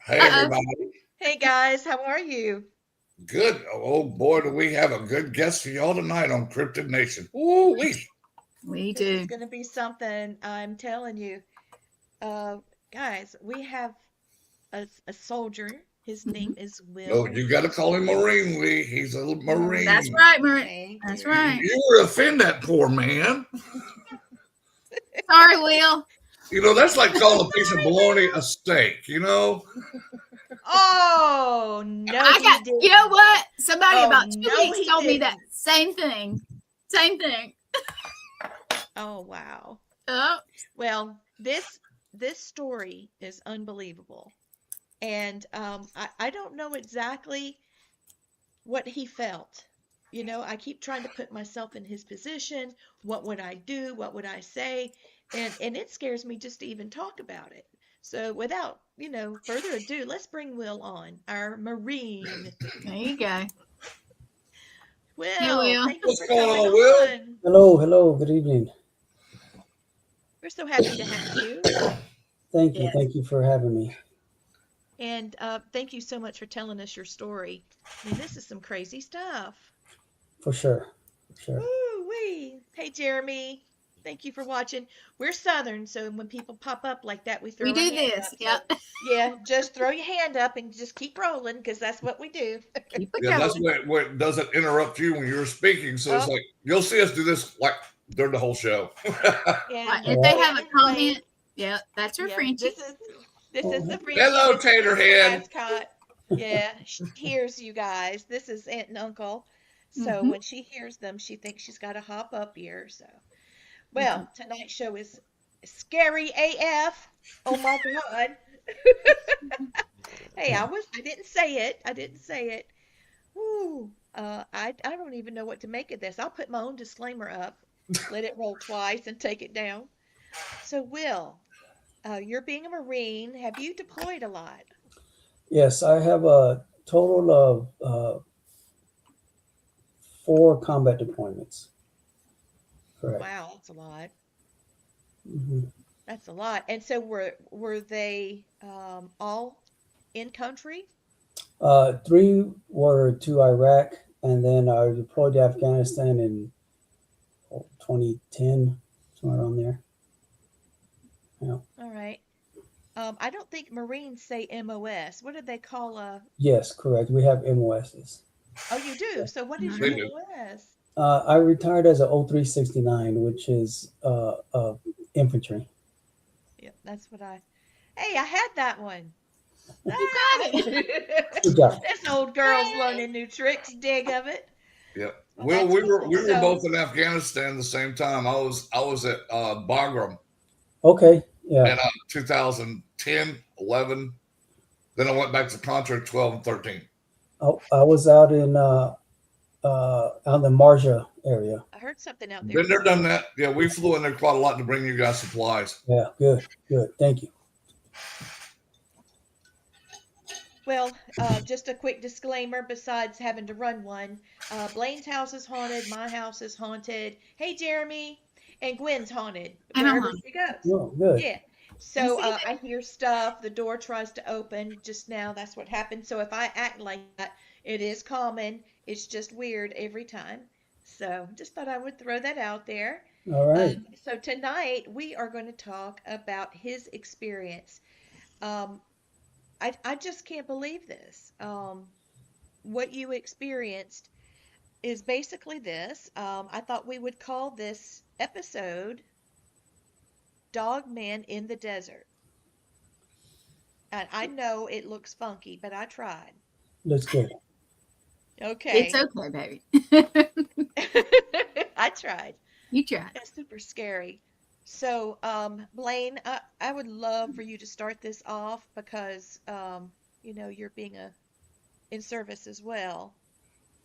Hey, Uh-oh. everybody. Hey guys, how are you? Good. Oh, boy, do we have a good guest for y'all tonight on Cryptid Nation. Ooh-wee. We This is do. going to be something, I'm telling you. Uh, Guys, we have a soldier. His Mhm. name is No, Will. you got to call him Marine Lee. He's a That's Marine. right, Marie. Thank That's you. right. You were offend that poor man. Sorry, Will. That's like calling a piece of bologna a steak. Oh, no, I he got, you know didn't. what? Somebody Oh, about two no, weeks he told me that didn't. same thing. Same thing. Oh, wow. Oh, Well, this story is unbelievable. And I don't know exactly what he felt. I keep trying to put myself in his position. What would I do? What would I say? And it scares me just to even talk about it. So without, further ado, let's bring Will on, our Marine. there you go. Hey, Will, Will. thank you What's for going coming on, Will? on. Hello, hello, good evening. We're so happy to have you. Yes. Thank you for having me. And thank you so much for telling us your story. I mean, this is some crazy stuff. For sure, for sure. Woo wee. Hey, Jeremy. Thank you for watching. We're Southern, so when people pop up like that, we We throw our do hand this. up. So, Yep. yeah, just throw your hand up and just keep rolling because that's what we do. Keep it Yeah, that's going. what it doesn't interrupt you when you're speaking. So it's Oh, like, you'll see us do this like during the whole show. Right. and All If they right. have Gwen a and Blaine. comment, yeah, that's her Yeah, Frenchie. this is Oh, the Frenchie. Hello, This is our little Taterhead. mascot. Yeah, she hears you guys. This is Aunt and Uncle. So Mm-hmm. when she hears them, she thinks she's got to hop up here. So. Mm-hmm. Well, tonight's show is scary AF. Oh my God. Hey, I didn't say it. I didn't say it. Whoo. I don't even know what to make of this. I'll put my own disclaimer up, let it roll twice and take it down. So, Will, you're being a Marine. Have you deployed a lot? yes, I have a total of 4 combat deployments. Correct. Wow, that's a lot. hmm That's a lot. And so were they all in country? 3 were to Iraq, and then I deployed to Afghanistan in 2010, somewhere around there. Yeah. All right. I don't think Marines say MOS. What do they call a Yes, correct. We have MOSs. Oh, you do? So what is your They Mm-hmm. do. MOS? I retired as an 0369, which is infantry. Yep, that's what I. Hey, I had that one. You Ah! got it. Good job. This old girl's learning new tricks. Dig of it. Yeah. Well, Well, that's we were cool. we were So, both in Afghanistan at the same time. I was at Bagram Okay. in Yeah. 2010, 11. Then I went back to Contra 12 and 13. I was out in the Marja area. I heard something out there Been there, before. done that. Yeah, we flew in there quite a lot to bring you guys supplies. Yeah, good, good. Thank you. Well, just a quick disclaimer besides having to run one. Blaine's house is haunted. My house is haunted. Hey, Jeremy. And Gwen's haunted And I'm wherever on. she goes. Oh, good. Yeah. And So see that. I hear stuff. The door tries to open just now. That's what happened. So if I act like that, it is common. It's just weird every time. So just thought I would throw that out there. All right. So tonight we are going to talk about his experience. Um, I just can't believe this. What you experienced is basically this. I thought we would call this episode Dog Man in the Desert. And I know it looks funky, but I tried. That's good. It's Okay. okay, baby. I tried. You tried. It's super scary. So, Blaine, I would love for you to start this off because, you're being in service as well.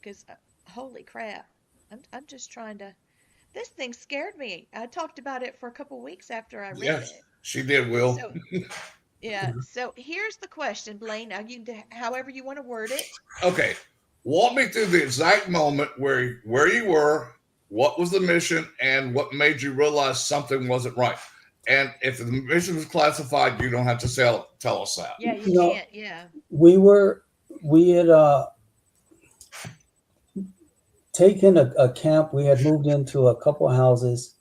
Because, holy crap, I'm just trying to. This thing scared me. I talked about it for a couple weeks after I read Yes, it. she did, Will. So, yeah. So here's the question, Blaine. Now however you want to word it. Okay, walk me through the exact moment where you were, what was the mission, and what made you realize something wasn't right. And if the mission is classified, you don't have to tell us that. Yeah, you You know, can't. Yeah. we had taken a camp. We had moved into a couple of houses.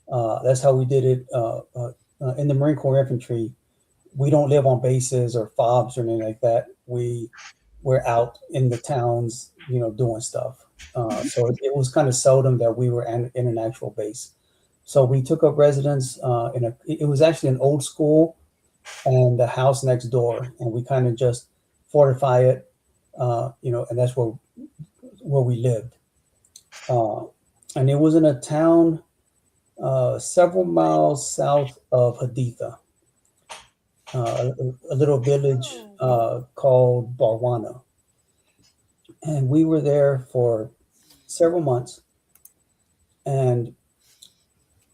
That's how we did it in the Marine Corps Infantry. We don't live on bases or FOBs or anything like that. We're out in the towns, doing stuff. So it was kind of seldom that we were in an actual base. So we took up residence it was actually an old school and the house next door, and we kind of just fortify it, and that's where we lived. And it was in a town several miles south of Haditha, a little village called Barwana. And we were there for several months, and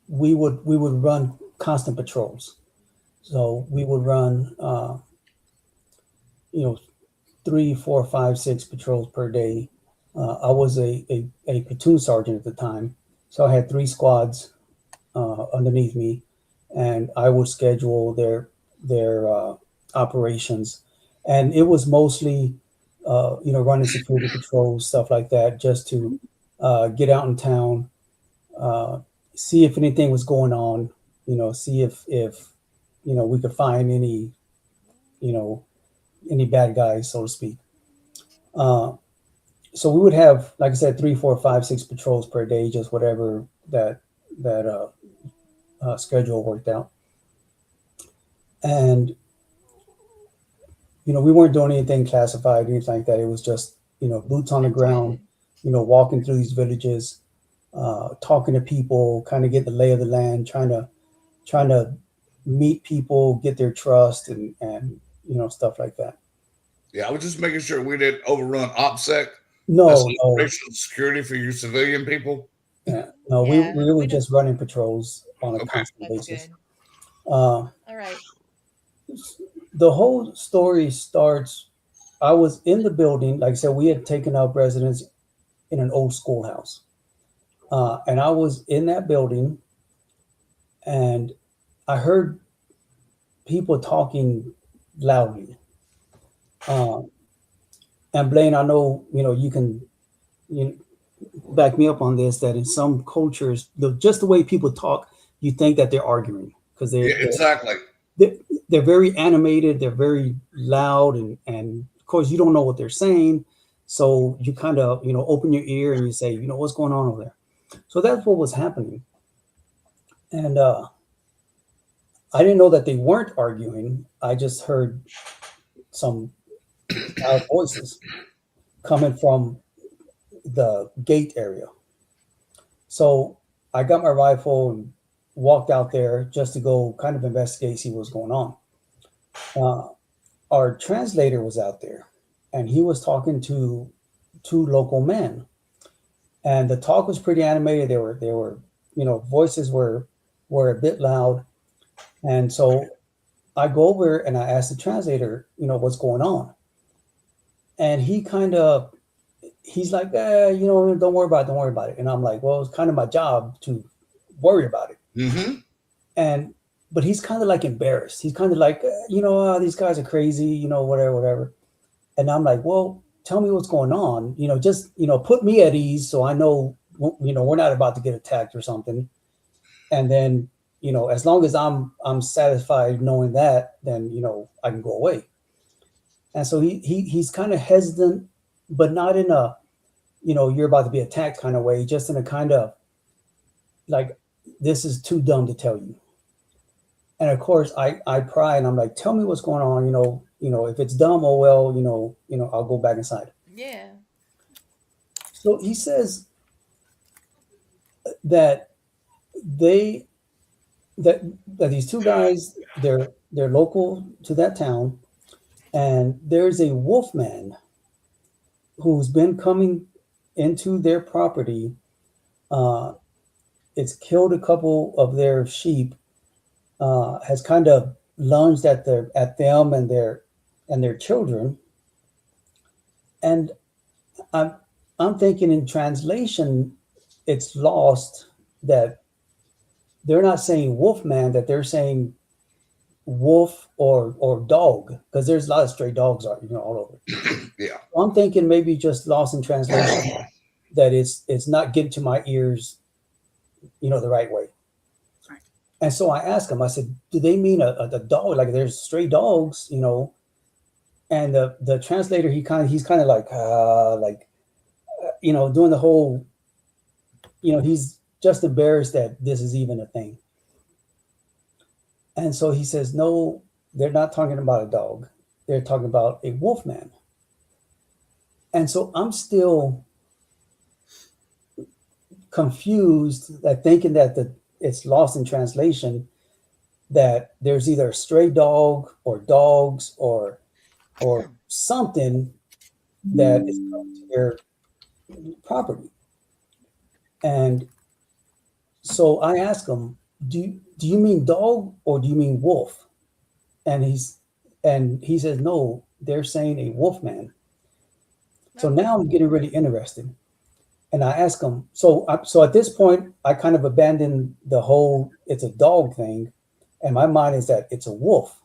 we would run constant patrols. So we would run, you know, 3, 4, 5, 6 patrols per day. I was a platoon sergeant at the time, so I had 3 squads underneath me, and I would schedule their operations, and it was mostly running security patrols, stuff like that, just to get out in town, see if anything was going on, see if we could find you know any bad guys, so to speak. So we would have, like I said, 3, 4, 5, 6 patrols per day, just whatever that schedule worked out. And we weren't doing anything classified, anything like that. It was just boots on the ground, walking through these villages, talking to people, kind of get the lay of the land, trying to meet people, get their trust, and stuff like that. Yeah, I was just making sure we didn't overrun OPSEC. No, That's no. operational security for you civilian people. Yeah, no, Yeah, we were we just running patrols on a Okay. constant That's basis. good. Uh, All right. the whole story starts. I was in the building, like I said, we had taken up residence in an old schoolhouse, and I was in that building, and I heard people talking loudly. And Blaine, I know you can back me up on this. That in some cultures, just the way people talk, you think that they're arguing because Yeah, exactly. they're very animated, they're very loud, and of course you don't know what they're saying, so you kind of open your ear and you say, what's going on over there. So that's what was happening, and I didn't know that they weren't arguing. I just heard some loud voices coming from the gate area. So I got my rifle and walked out there just to go kind of investigate, see what's going on. Our translator was out there, and he was talking to 2 local men, and the talk was pretty animated. They were voices were a bit loud, and so I go over and I asked the translator, what's going on, and he's like, don't worry about it, and I'm like, well, it's kind of my job to worry about it. Mm-hmm. But he's kind of like embarrassed. He's kind of like, these guys are crazy, whatever. And I'm like, well, tell me what's going on. Just, put me at ease so I know, we're not about to get attacked or something. And then, as long as I'm satisfied knowing that, then, I can go away. And so he's kind of hesitant, but not in a, you're about to be attacked kind of way, just in a kind of like, this is too dumb to tell you. And of course, I pry and I'm like, tell me what's going on. If it's dumb, oh well, I'll go back inside. Yeah. So he says that that these 2 guys, they're local to that town, and there's a wolf man who's been coming into their property. It's killed a couple of their sheep. Has kind of lunged at them and their children, and I'm thinking in translation, it's lost that they're not saying wolf man, that they're saying wolf or dog, because there's a lot of stray dogs out, all over. Yeah. I'm thinking maybe just lost in translation, that it's not getting to my ears, the right way. Right. And so I asked him, I said, do they mean a dog? Like there's stray dogs, And the translator, he's kind of like, doing the whole, he's just embarrassed that this is even a thing. And so he says, no, they're not talking about a dog. They're talking about a wolf man. And so I'm still confused, that thinking that it's lost in translation, that there's either a stray dog or dogs or something that is coming to their property. And so I ask him, do you mean dog or do you mean wolf? And he says, no, they're saying a wolf man. So now I'm getting really interested. And I ask him, so at this point, I kind of abandoned the whole it's a dog thing. And my mind is that it's a wolf.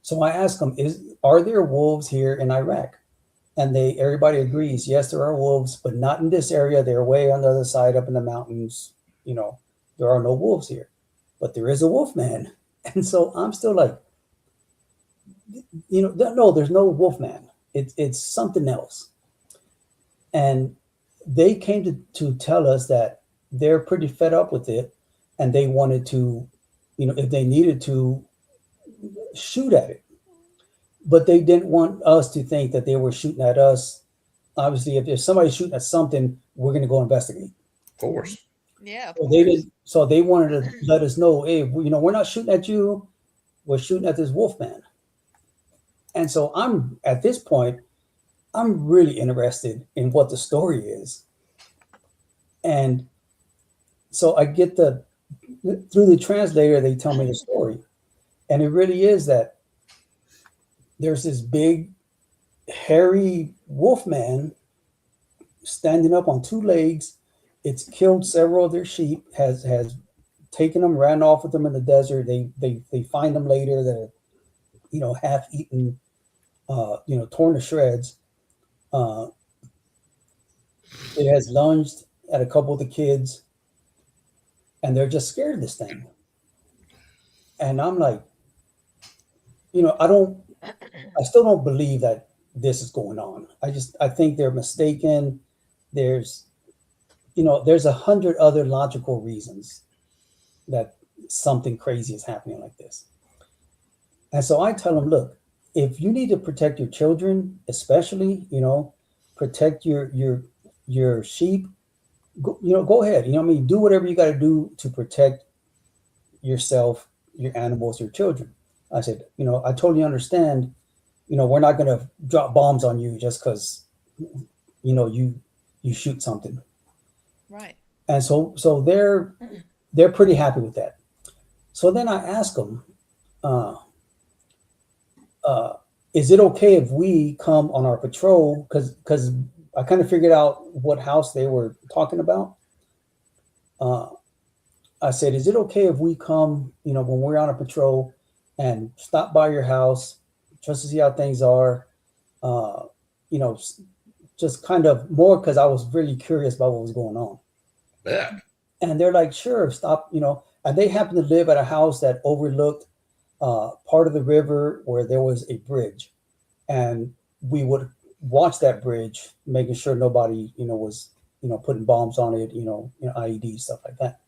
So I ask him, are there wolves here in Iraq? And everybody agrees, yes, there are wolves, but not in this area. They're way on the other side, up in the mountains. There are no wolves here, but there is a wolf man. And so I'm still like, no, there's no wolf man. It's something else. And they came to tell us that they're pretty fed up with it, and they wanted to, if they needed to, shoot at it. But they didn't want us to think that they were shooting at us. Obviously, if there's somebody shooting at something, we're going to go investigate. Of course. Yeah. So they wanted to let us know, hey, we're not shooting at you. We're shooting at this wolf man. And so at this point, I'm really interested in what the story is. And so I get through the translator, they tell me the story. And it really is that there's this big, hairy wolf man standing up on two legs. It's killed several of their sheep, has taken them, ran off with them in the desert. They find them later that are, half eaten, torn to shreds. It has lunged at a couple of the kids, and they're just scared of this thing. And I'm like, I still don't believe that this is going on. I think they're mistaken. There's 100 other logical reasons that something crazy is happening like this. And so I tell them, look, if you need to protect your children, especially, protect your sheep, go ahead. Do whatever you got to do to protect yourself, your animals, your children. I said, I totally understand. We're not going to drop bombs on you just because, you shoot something. Right. And so they're pretty happy with that. So then I ask them, is it okay if we come on our patrol? Because I kind of figured out what house they were talking about. I said, is it okay if we come, when we're on a patrol and stop by your house just to see how things are? Just kind of more because I was really curious about what was going on. Yeah. And they're like, sure, stop, and they happen to live at a house that overlooked part of the river where there was a bridge. And we would watch that bridge, making sure nobody, was, putting bombs on it, IED, stuff like that.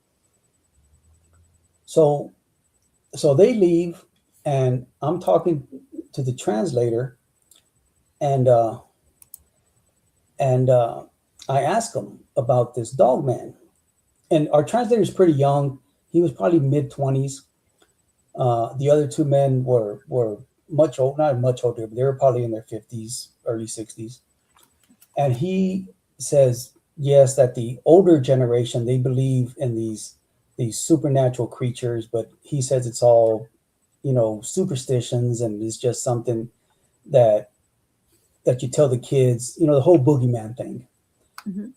So they leave, and I'm talking to the translator, and I ask him about this dog man. And our translator is pretty young. He was probably mid-20s. The other two men were much old, not much older, but they were probably in their 50s, early 60s. And he says, yes, that the older generation, they believe in these supernatural creatures, but he says it's all, superstitions, and it's just something that you tell the kids, the whole boogeyman thing. Mm-hmm.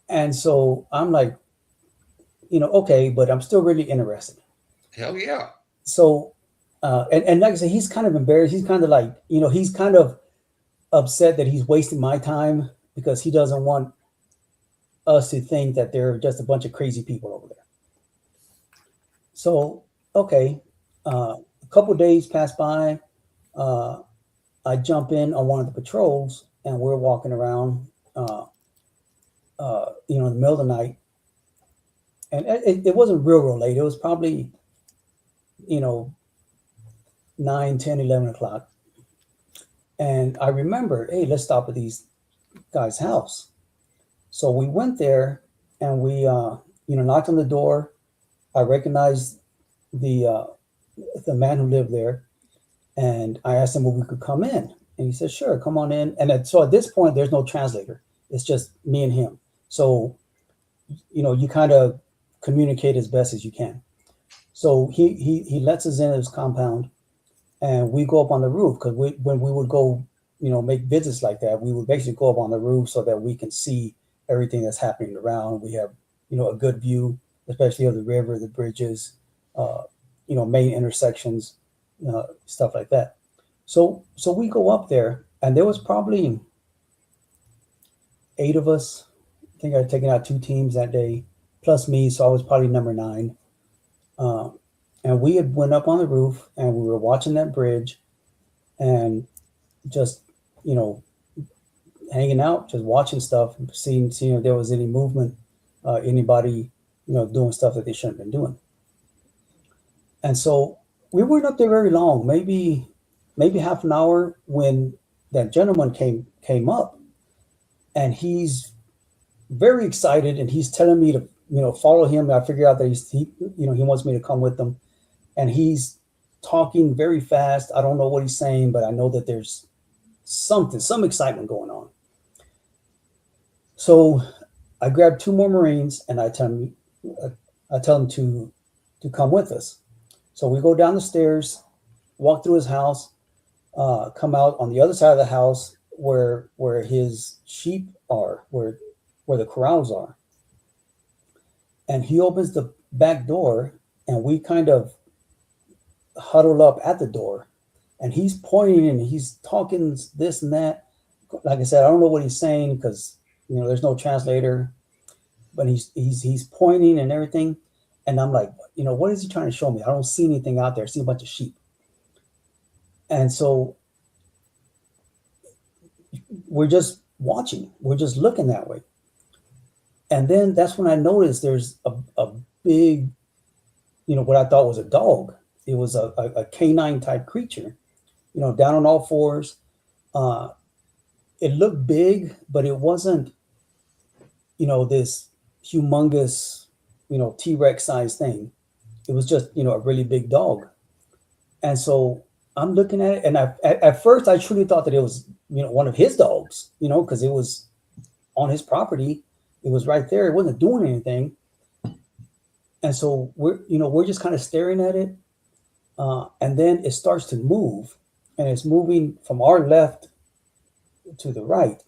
And so I'm like, okay, but I'm still really interested. Hell yeah. So, and like I said, he's kind of embarrassed. He's kind of like, he's kind of upset that he's wasting my time because he doesn't want us to think that they're just a bunch of crazy people over there. So, okay, a couple of days pass by. Uh, I jump in on one of the patrols, and we're walking around, in the middle of the night, and it wasn't real late. It was probably, you know, 9, 10, 11 o'clock. And I remember, hey, let's stop at these guys' house. So we went there, and we, knocked on the door. I recognized the man who lived there, and I asked him if we could come in, and he said, "Sure, come on in." And so at this point, there's no translator; it's just me and him. So, you kind of communicate as best as you can. So he lets us in his compound, and we go up on the roof because when we would go, make visits like that, we would basically go up on the roof so that we can see everything that's happening around. We have, a good view, especially of the river, the bridges, main intersections, stuff like that. So we go up there, and there was probably 8 of us. I think I had taken out 2 teams that day, plus me, so I was probably number 9. And we had went up on the roof, and we were watching that bridge, and just hanging out, just watching stuff, seeing if there was any movement, anybody doing stuff that they shouldn't have been doing. And so we weren't up there very long, maybe half an hour, when that gentleman came up, and he's very excited, and he's telling me to follow him. I figure out that he wants me to come with him, and he's talking very fast. I don't know what he's saying, but I know that there's some excitement going on. So I grab 2 more Marines, and I tell them to come with us. So we go down the stairs, walk through his house, come out on the other side of the house where his sheep are, where the corrals are. And he opens the back door, and we kind of huddle up at the door, and he's pointing and he's talking this and that. Like I said, I don't know what he's saying because there's no translator, but he's pointing and everything. And I'm like, what is he trying to show me? I don't see anything out there. I see a bunch of sheep. And so we're just watching. We're just looking that way. And then that's when I noticed there's a big, what I thought was a dog. It was a canine type creature, down on all fours. It looked big, but it wasn't, this humongous, T-Rex size thing. It was just, a really big dog. And so I'm looking at it, and at first I truly thought that it was, one of his dogs, because it was on his property. It was right there. It wasn't doing anything. And so we're just kind of staring at it. And then it starts to move, and it's moving from our left to the right.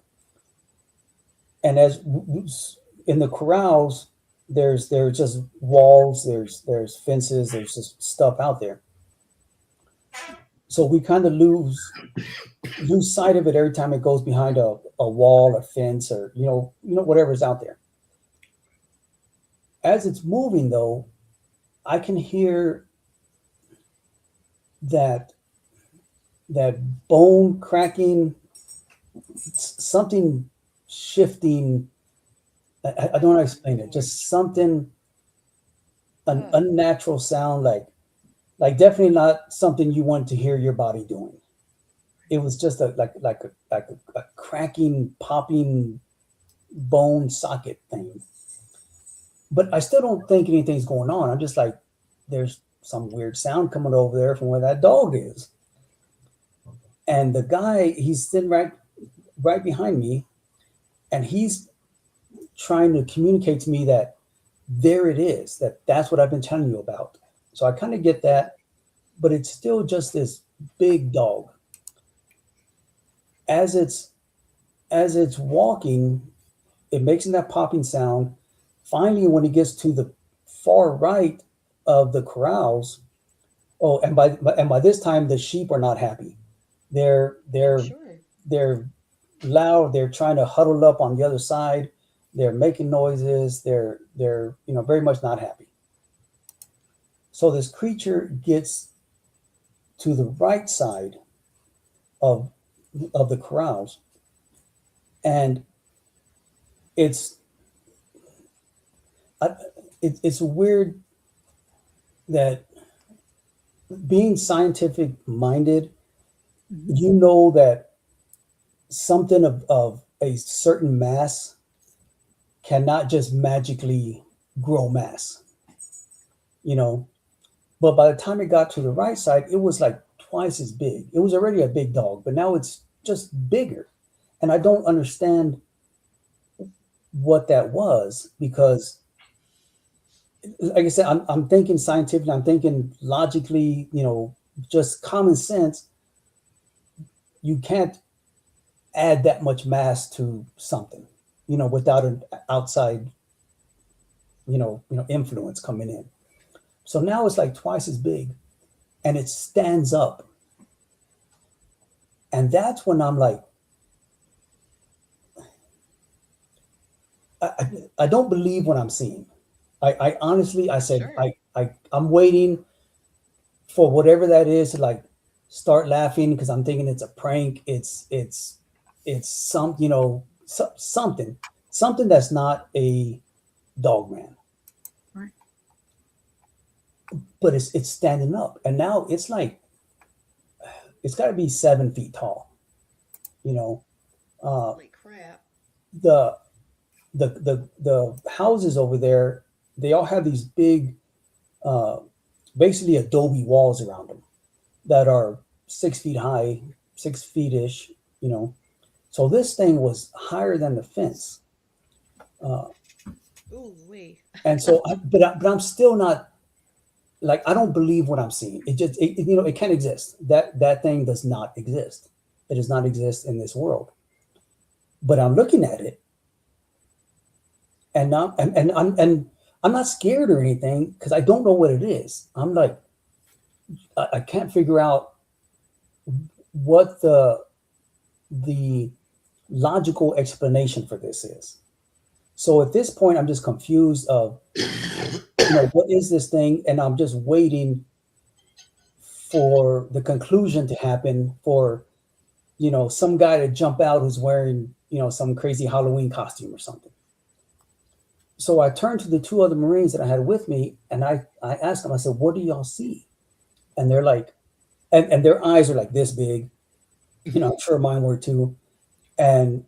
And as in the corrals, there's just walls, there's fences, there's just stuff out there. So we kind of lose sight of it every time it goes behind a wall, a fence, or whatever's out there. As it's moving, though, I can hear that bone cracking, something shifting. I don't know how to explain it. Just something, an unnatural sound, like definitely not something you want to hear your body doing. It was just like a cracking, popping bone socket thing. But I still don't think anything's going on. I'm just like, there's some weird sound coming over there from where that dog is. And the guy, he's sitting right behind me, and he's trying to communicate to me that there it is, that's what I've been telling you about. So I kind of get that, but it's still just this big dog. As it's walking, it makes that popping sound. Finally, when it gets to the far right of the corrals. Oh, and by this time the sheep are not happy. They're I'm they're sure. they're loud. They're trying to huddle up on the other side. They're making noises. They're very much not happy. So this creature gets to the right side of the corrals, and it's I, it's weird that being scientific minded, Mhm. you know that something of a certain mass cannot just magically grow mass, you know. But by the time it got to the right side, it was like twice as big. It was already a big dog, but now it's just bigger. And I don't understand what that was because, like I said, I'm thinking scientifically, I'm thinking logically, just common sense. You can't add that much mass to something, without an outside, influence coming in. So now it's like twice as big, and it stands up, and that's when I'm like, I don't believe what I'm seeing. I honestly, I said, Sure. I'm waiting for whatever that is to like start laughing because I'm thinking it's a prank. It's something that's not a dog man, Right. but it's standing up, and now it's like it's got to be 7 feet tall. You know, uh, Holy crap. the the houses over there, they all have these big, uh, basically adobe walls around them that are 6 feet high, 6 feet ish. You know, so this thing was higher than the fence, uh, Ooh wee. and so, but I'm still not like I don't believe what I'm seeing. It just it can't exist. That thing does not exist. It does not exist in this world. But I'm looking at it, and now and I'm not scared or anything because I don't know what it is. I'm like I can't figure out what the logical explanation for this is. So at this point, I'm just confused of what is this thing, and I'm just waiting for the conclusion to happen for some guy to jump out who's wearing some crazy Halloween costume or something. So I turned to the two other Marines that I had with me, and I asked them. I said, "What do y'all see?" And they're like, and their eyes are like this big. I'm sure mine were too. And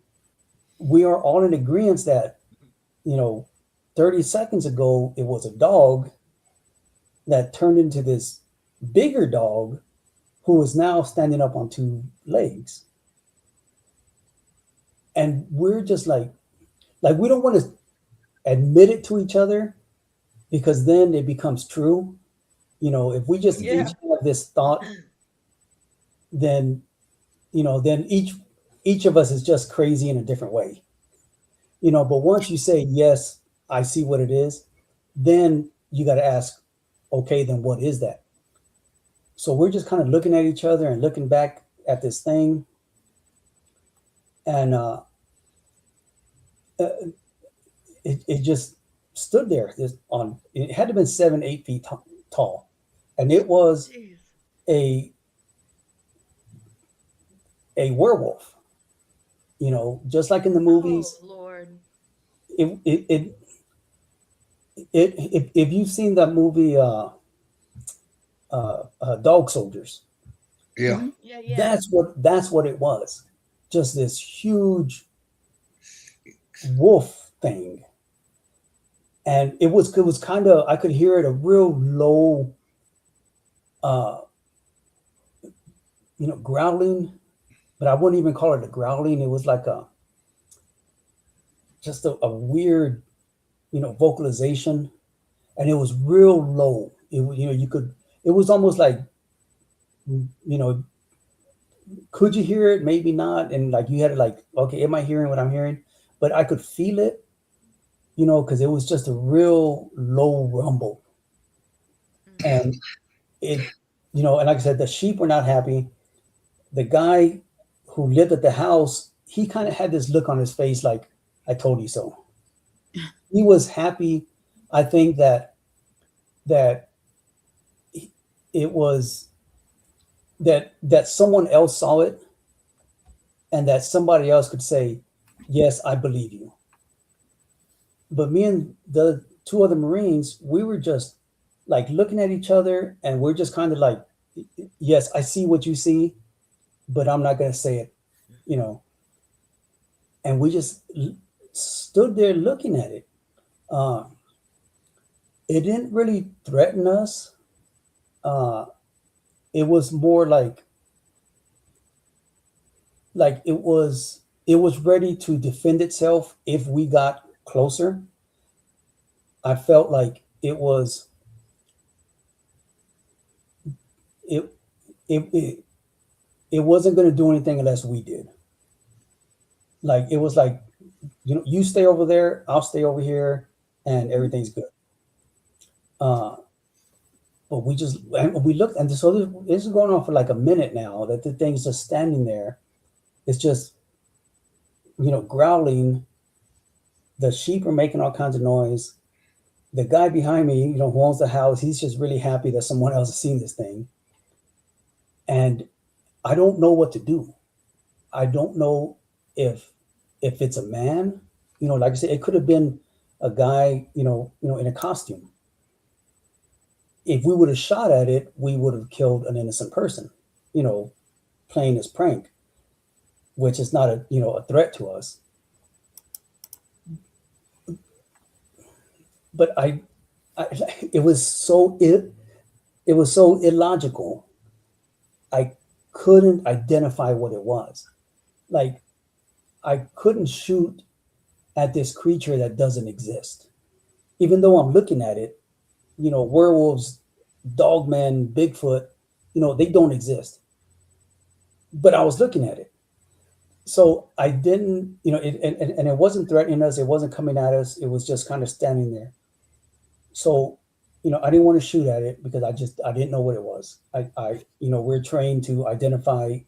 we are all in agreement that, 30 seconds ago, it was a dog that turned into this bigger dog who is now standing up on two legs. And we're just like we don't want to admit it to each other because then it becomes true. If we just each Yeah. have this thought, then, then each of us is just crazy in a different way. But once you say, yes, I see what it is, then you got to ask, okay, then what is that? So we're just kind of looking at each other and looking back at this thing. And uh, it just stood there. It had to have been 7, 8 feet tall. And it was Jeez. a werewolf, just like in the Oh movies. Lord. If you've seen that movie, Dog Soldiers, Yeah. Mhm. Yeah, yeah. that's what it was. Just this huge wolf thing, and it was kind of, I could hear it a real low, uh, growling, but I wouldn't even call it a growling. It was like just a weird, vocalization, and it was real low. It was almost like, you know, could you hear it? Maybe not. And like you had to like, okay, am I hearing what I'm hearing? But I could feel it, because it was just a real low rumble. Mhm. And it, and like I said, the sheep were not happy. The guy who lived at the house, he kind of had this look on his face like, I told you so. He was happy. I think that it was that someone else saw it and that somebody else could say, yes, I believe you. But me and the two other Marines, we were just like looking at each other and we're just kind of like, yes, I see what you see, but I'm not going to say it, you know. And we just stood there looking at it. Uh, it didn't really threaten us. Uh, it was more like it was ready to defend itself if we got closer. I felt like it it it, it wasn't going to do anything unless we did. Like it was like, you stay over there, I'll stay over here, and everything's good. Uh, but we looked, and so this is going on for like a minute now. That the thing's just standing there. It's just growling. The sheep are making all kinds of noise. The guy behind me, who owns the house, he's just really happy that someone else has seen this thing. And I don't know what to do. I don't know if it's a man. Like I said, it could have been a guy, in a costume. If we would have shot at it, we would have killed an innocent person, playing this prank, which is not a threat to us. But it was so illogical. I couldn't identify what it was. Like I couldn't shoot at this creature that doesn't exist, even though I'm looking at it. Werewolves, dogmen, Bigfoot, they don't exist. But I was looking at it. So I didn't, and it wasn't threatening us. It wasn't coming at us. It was just kind of standing there. So, I didn't want to shoot at it because I didn't know what it was. We're trained to identify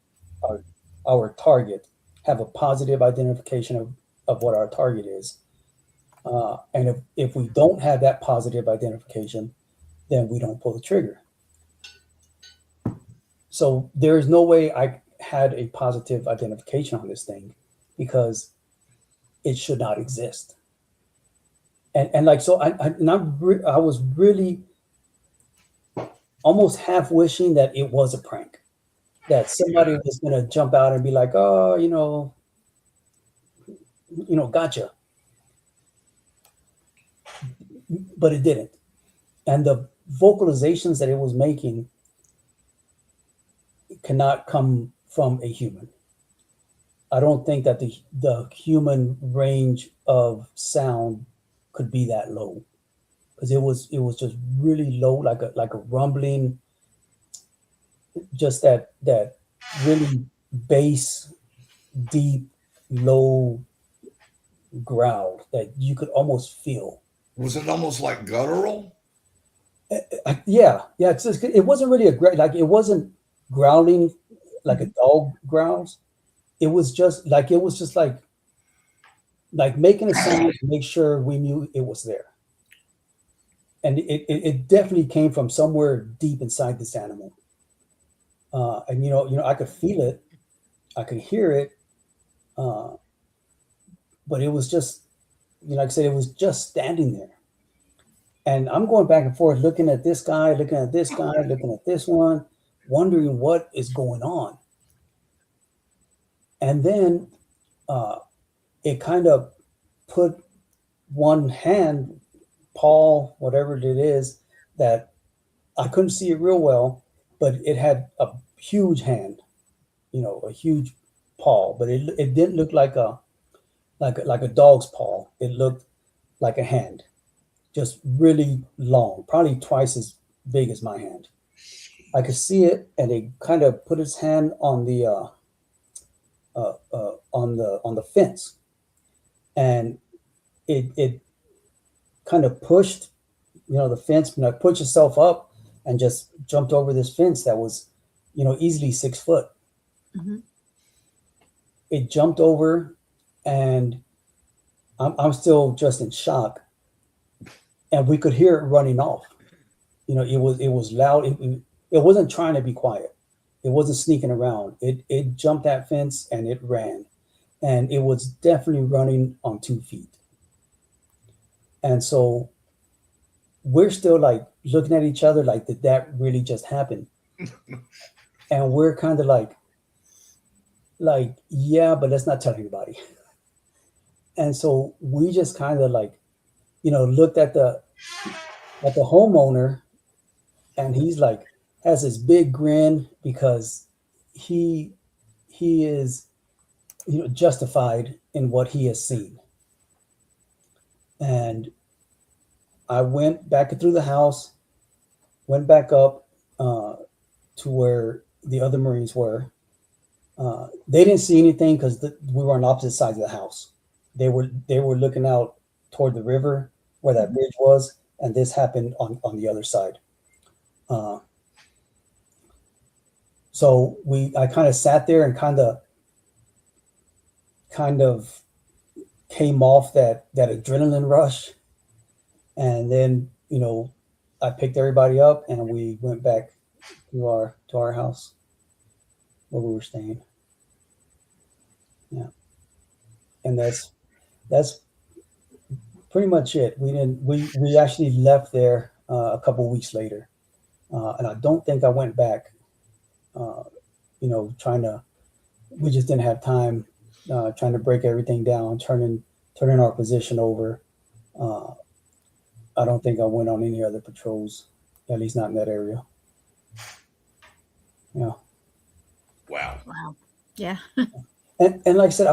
our target, have a positive identification of what our target is. And if we don't have that positive identification, then we don't pull the trigger. So there is no way I had a positive identification on this thing because it should not exist. And like, so I was really almost half wishing that it was a prank, that somebody was going to jump out and be like, oh, gotcha. But it didn't. And the vocalizations that it was making cannot come from a human. I don't think that the human range of sound could be that low, because it was just really low, like a rumbling, just that really bass, deep, low growl that you could almost feel. Was it almost like guttural? Yeah. It wasn't really it wasn't growling like a dog growls. It was just like making a sound to make sure we knew it was there. And it definitely came from somewhere deep inside this animal. And I could feel it, I could hear it, but it was just, like I said, it was just standing there. And I'm going back and forth, looking at this guy, looking at this guy, looking at this one, wondering what is going on. And then it kind of put one hand, paw, whatever it is, that I couldn't see it real well, but it had a huge hand, a huge paw, but it didn't look like a dog's paw. It looked like a hand, just really long, probably twice as big as my hand. I could see it, and it kind of put its hand on the on the fence, and it kind of pushed, the fence, pushed itself up and just jumped over this fence that was, easily 6 foot. Mm-hmm. It jumped over, and I'm still just in shock, and we could hear it running off. It was loud. It wasn't trying to be quiet. It wasn't sneaking around. It jumped that fence and it ran, and it was definitely running on 2 feet. And so we're still like looking at each other like, did that really just happen? And we're kind of like, yeah, but let's not tell anybody. And so we just kind of like, looked at the homeowner, and he's like, has this big grin because he is, justified in what he has seen. And I went back through the house, went back up to where the other Marines were. They didn't see anything because we were on opposite sides of the house. They were looking out toward the river where that bridge was, and this happened on the other side. So I kind of sat there and kind of came off that adrenaline rush, and then I picked everybody up and we went back to our house where we were staying. Yeah, and that's pretty much it. We actually left there a couple of weeks later, and I don't think I went back. We just didn't have time trying to break everything down, turning our position over. I don't think I went on any other patrols, at least not in that area. Yeah. Wow. Wow. Yeah. And like I said,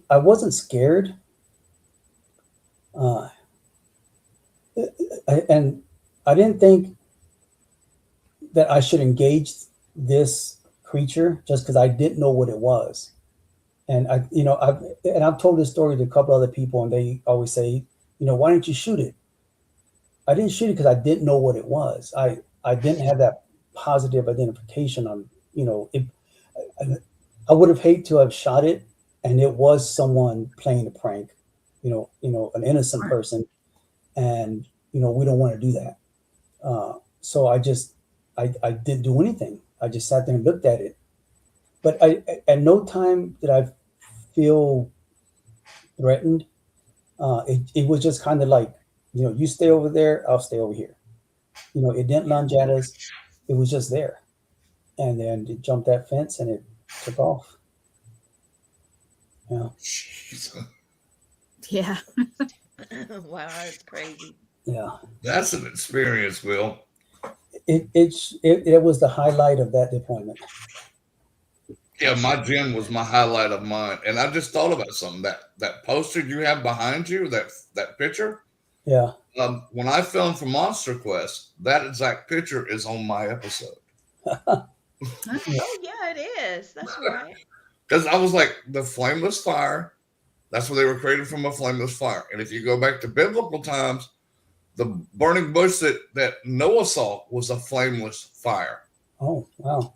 I wasn't scared. And I didn't think that I should engage this creature just because I didn't know what it was. And I've told this story to a couple other people, and they always say, why didn't you shoot it? I didn't shoot it because I didn't know what it was. I didn't have that positive identification on, I would have hated to have shot it and it was someone playing a prank, an innocent person. And, we don't want to do that. So I didn't do anything. I just sat there and looked at it. But at no time did I feel threatened. It was just kind of like, you stay over there, I'll stay over here. It didn't lunge at us. It was just there. And then it jumped that fence and it took off. Yeah. Jeez. Yeah. Wow, that's crazy. Yeah. That's an experience, Will. It was the highlight of that deployment. Yeah, my gym was my highlight of mine. And I just thought about something. That poster you have behind you, that picture. Yeah. When I filmed for Monster Quest, that exact picture is on my episode. Oh yeah, it is. That's right. Because I was like, the flameless fire, that's where they were created from, a flameless fire. And if you go back to biblical times, the burning bush that Noah saw was a flameless fire. Oh, wow.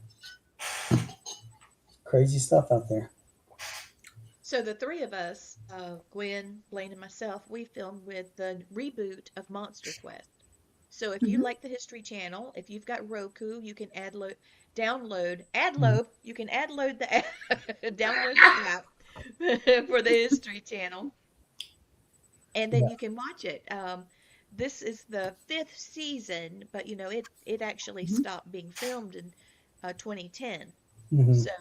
Crazy stuff out there. So the three of us, Gwen, Blaine, and myself, we filmed with the reboot of Monster Quest. So if you Mhm. like the History Channel, if you've got Roku, you can download the app, download the app for the History Channel, and then Yeah. you can watch it. This is the fifth season, but it actually Mhm. stopped being filmed in 2010. Mm-hmm. So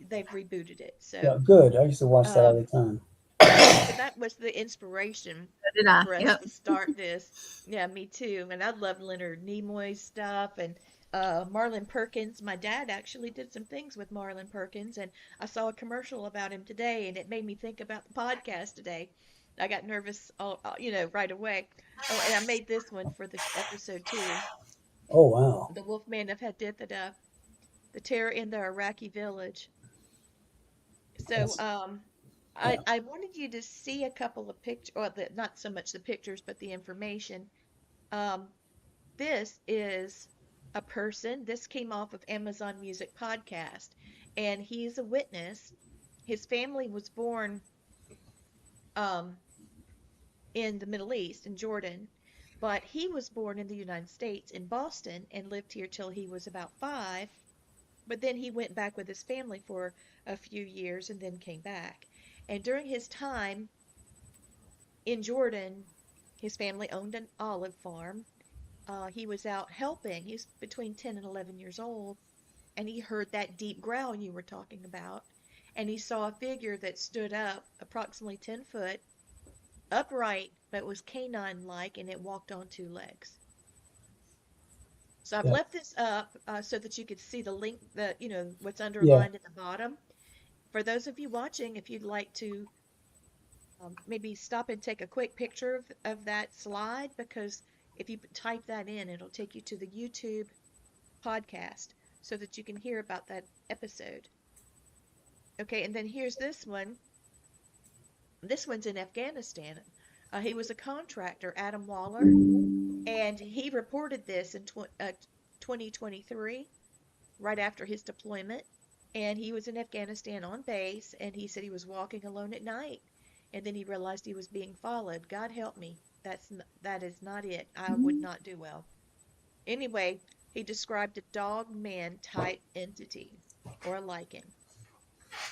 they've rebooted it. Yeah, So good. I used to watch that all um, the time. yeah, so that was the inspiration So did I. for us Yep. to start this. Yeah, me too. And I love Leonard Nimoy's stuff and Marlon Perkins. My dad actually did some things with Marlon Perkins, and I saw a commercial about him today, and it made me think about the podcast today. I got nervous, right away. Oh, and I made this one for the episode too. Oh, wow. The Wolfman of Haditha, the terror in the Iraqi village. So, That's Yeah. I wanted you to see a couple of pictures, or not so much the pictures, but the information. Um, this is a person. This came off of Amazon Music podcast, and he's a witness. His family was born um, in the Middle East, in Jordan, but he was born in the United States, in Boston, and lived here till he was about 5. But then he went back with his family for a few years and then came back. And during his time in Jordan, his family owned an olive farm. He was out helping. He was between 10 and 11 years old, and he heard that deep growl you were talking about. And he saw a figure that stood up approximately 10 foot, upright, but was canine like, and it walked on 2 legs. So I've Yeah. left this up so that you could see the link, what's Yeah. underlined at the bottom. For those of you watching, if you'd like to maybe stop and take a quick picture of that slide, because if you type that in, it'll take you to the YouTube podcast so that you can hear about that episode. Okay, and then here's this one. This one's in Afghanistan. He was a contractor, Adam Waller, and he reported this in 2023, right after his deployment. And he was in Afghanistan on base, and he said he was walking alone at night, and then he realized he was being followed. God help me. That is not it. I would not do well. Anyway, he described a dog man type entity or a lichen.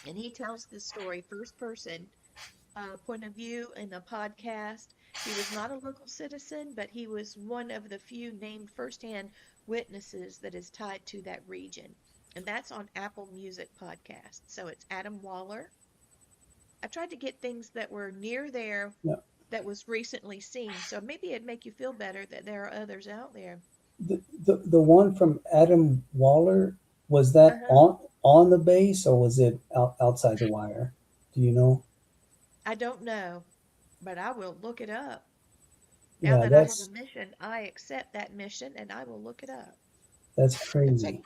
And he tells this story first person point of view in a podcast. He was not a local citizen, but he was one of the few named firsthand witnesses that is tied to that region. And that's on Apple Music Podcast. So it's Adam Waller. I tried to get things that were near there Yeah. that was recently seen. So maybe it'd make you feel better that there are others out there. The one from Adam Waller, was that Uh-huh. on the base or was it outside the wire? Do you know? I don't know, but I will look it up. Now Yeah, that I have a mission, I accept that mission and I will look it up. that's And check crazy.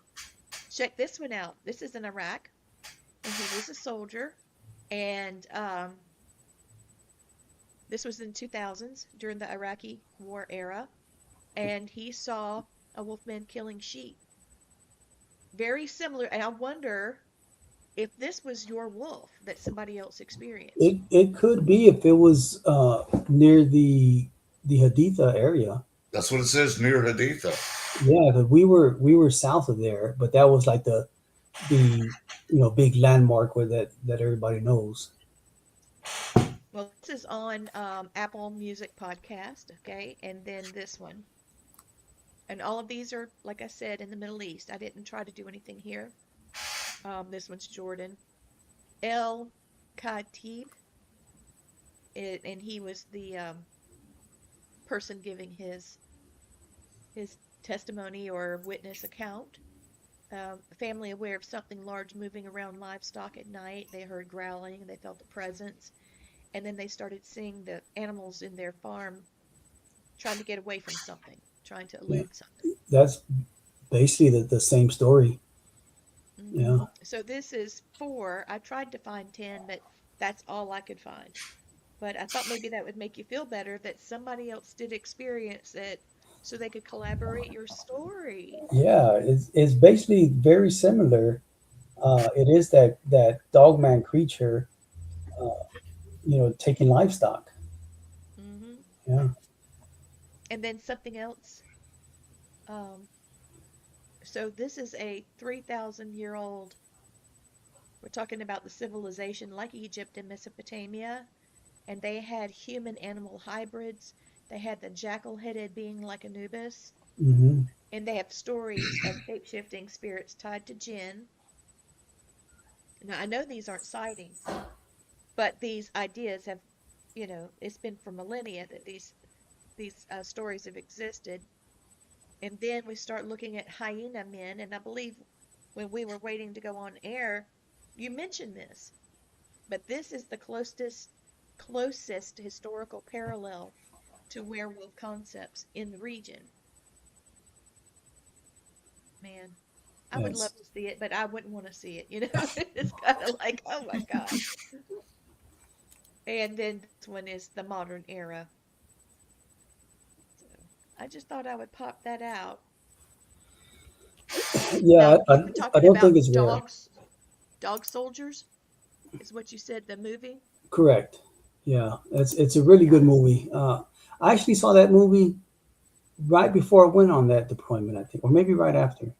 check this one out. This is in Iraq, and he was a soldier, and this was in 2000s during the Iraqi war era, and he saw a wolfman killing sheep. Very similar, and I wonder if this was your wolf that somebody else experienced. It could be if it was near the Haditha area. That's what it says near Haditha. Yeah, because we were south of there, but that was like the big landmark where that everybody knows. Well, this is on Apple Music Podcast, okay, and then this one. And all of these are, like I said, in the Middle East. I didn't try to do anything here. This one's Jordan. El Khatib, and he was the person giving his testimony or witness account. Family aware of something large moving around livestock at night. They heard growling and they felt a presence. And then they started seeing the animals in their farm trying to get away from something, trying to Yeah, elude something. that's basically the same story. Hmm. Yeah, So this is 4. I tried to find 10, but that's all I could find. But I thought maybe that would make you feel better that somebody else did experience it so they could collaborate your story. yeah, it's basically very similar. It is that dogman creature, uh, taking livestock. Hmm. Yeah, And then something else. Um, so this is a 3,000-year-old. We're talking about the civilization like Egypt and Mesopotamia, and they had human animal hybrids. They had the jackal-headed being like Anubis, hmm and they have stories of shape-shifting spirits tied to jinn. Now, I know these aren't sightings, but these ideas have, it's been for millennia that these stories have existed. And then we start looking at hyena men, and I believe when we were waiting to go on air, you mentioned this, but this is the closest historical parallel to werewolf concepts in the region. Man, I would yes, love to see it, but I wouldn't want to see it. It's kind of like, oh my gosh. And then this one is the modern era. So I just thought I would pop that out. Yeah, Now, you were I talking don't think about it's rare. dog soldiers, is what you said, the movie? Correct. Yeah, it's a really good movie. I actually saw that movie right before I went on that deployment, I think, or maybe right after,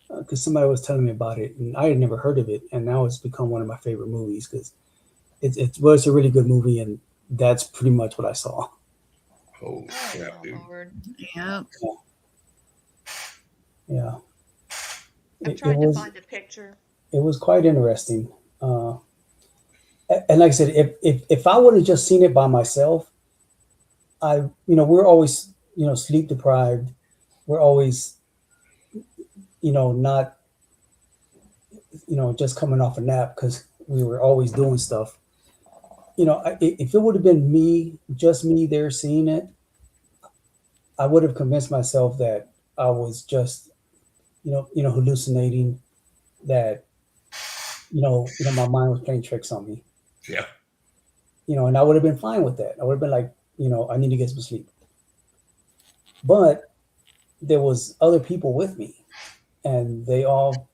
because somebody was telling me about it, and I had never heard of it, and now it's become one of my favorite movies because it's a really good movie, and that's pretty much what I saw. Holy Oh crap, my dude. Lord. Yeah. Yeah, I'm it trying to was find a picture. it was quite interesting. And like I said, if I would have just seen it by myself, we're always sleep deprived. We're always not just coming off a nap because we were always doing stuff. If it would have been me, just me there seeing it, I would have convinced myself that I was just hallucinating, that my mind was playing tricks on me. Yeah. And I would have been fine with that. I would have been like, I need to get some sleep. But there was other people with me, and they all,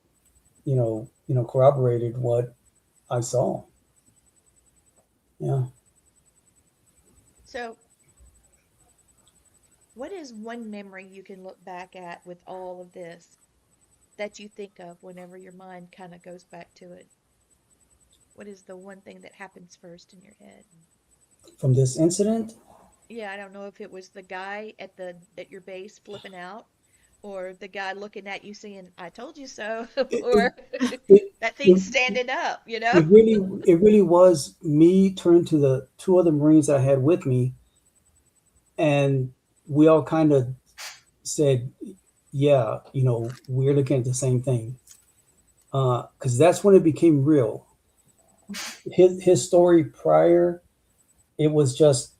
corroborated what I saw. Yeah. So, what is one memory you can look back at with all of this that you think of whenever your mind kind of goes back to it? What is the one thing that happens first in your head? From this incident, Yeah, I don't know if it was the guy at your base flipping out, or the guy looking at you saying, "I told you so," it, or it, that thing it, standing up, you know? it really was me turning to the two other Marines I had with me, and we all kind of said, yeah, we're looking at the same thing. Because that's when it became real. His story prior, it was just,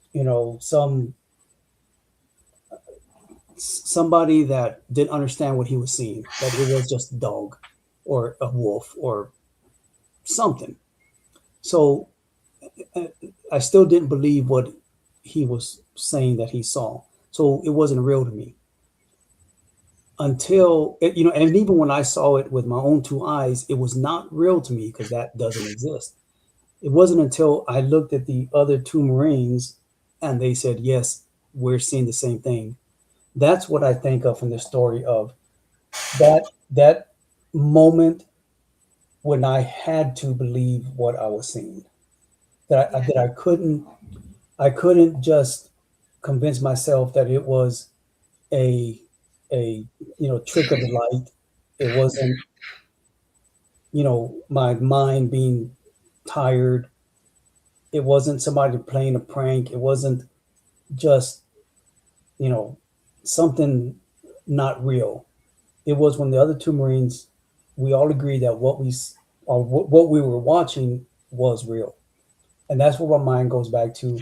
somebody that didn't understand what he was seeing, that it was just a dog or a wolf or something. So I still didn't believe what he was saying that he saw. So it wasn't real to me until and even when I saw it with my own two eyes, it was not real to me because that doesn't exist. It wasn't until I looked at the other two Marines and they said, yes, we're seeing the same thing. That's what I think of from the story of that moment when I had to believe what I was seeing. Yeah, That I couldn't just convince myself that it was a trick of the light. It wasn't my mind being tired. It wasn't somebody playing a prank. It wasn't just you know something not real. It was when the other two Marines, we all agreed that what we were watching was real, and that's what my mind goes back to,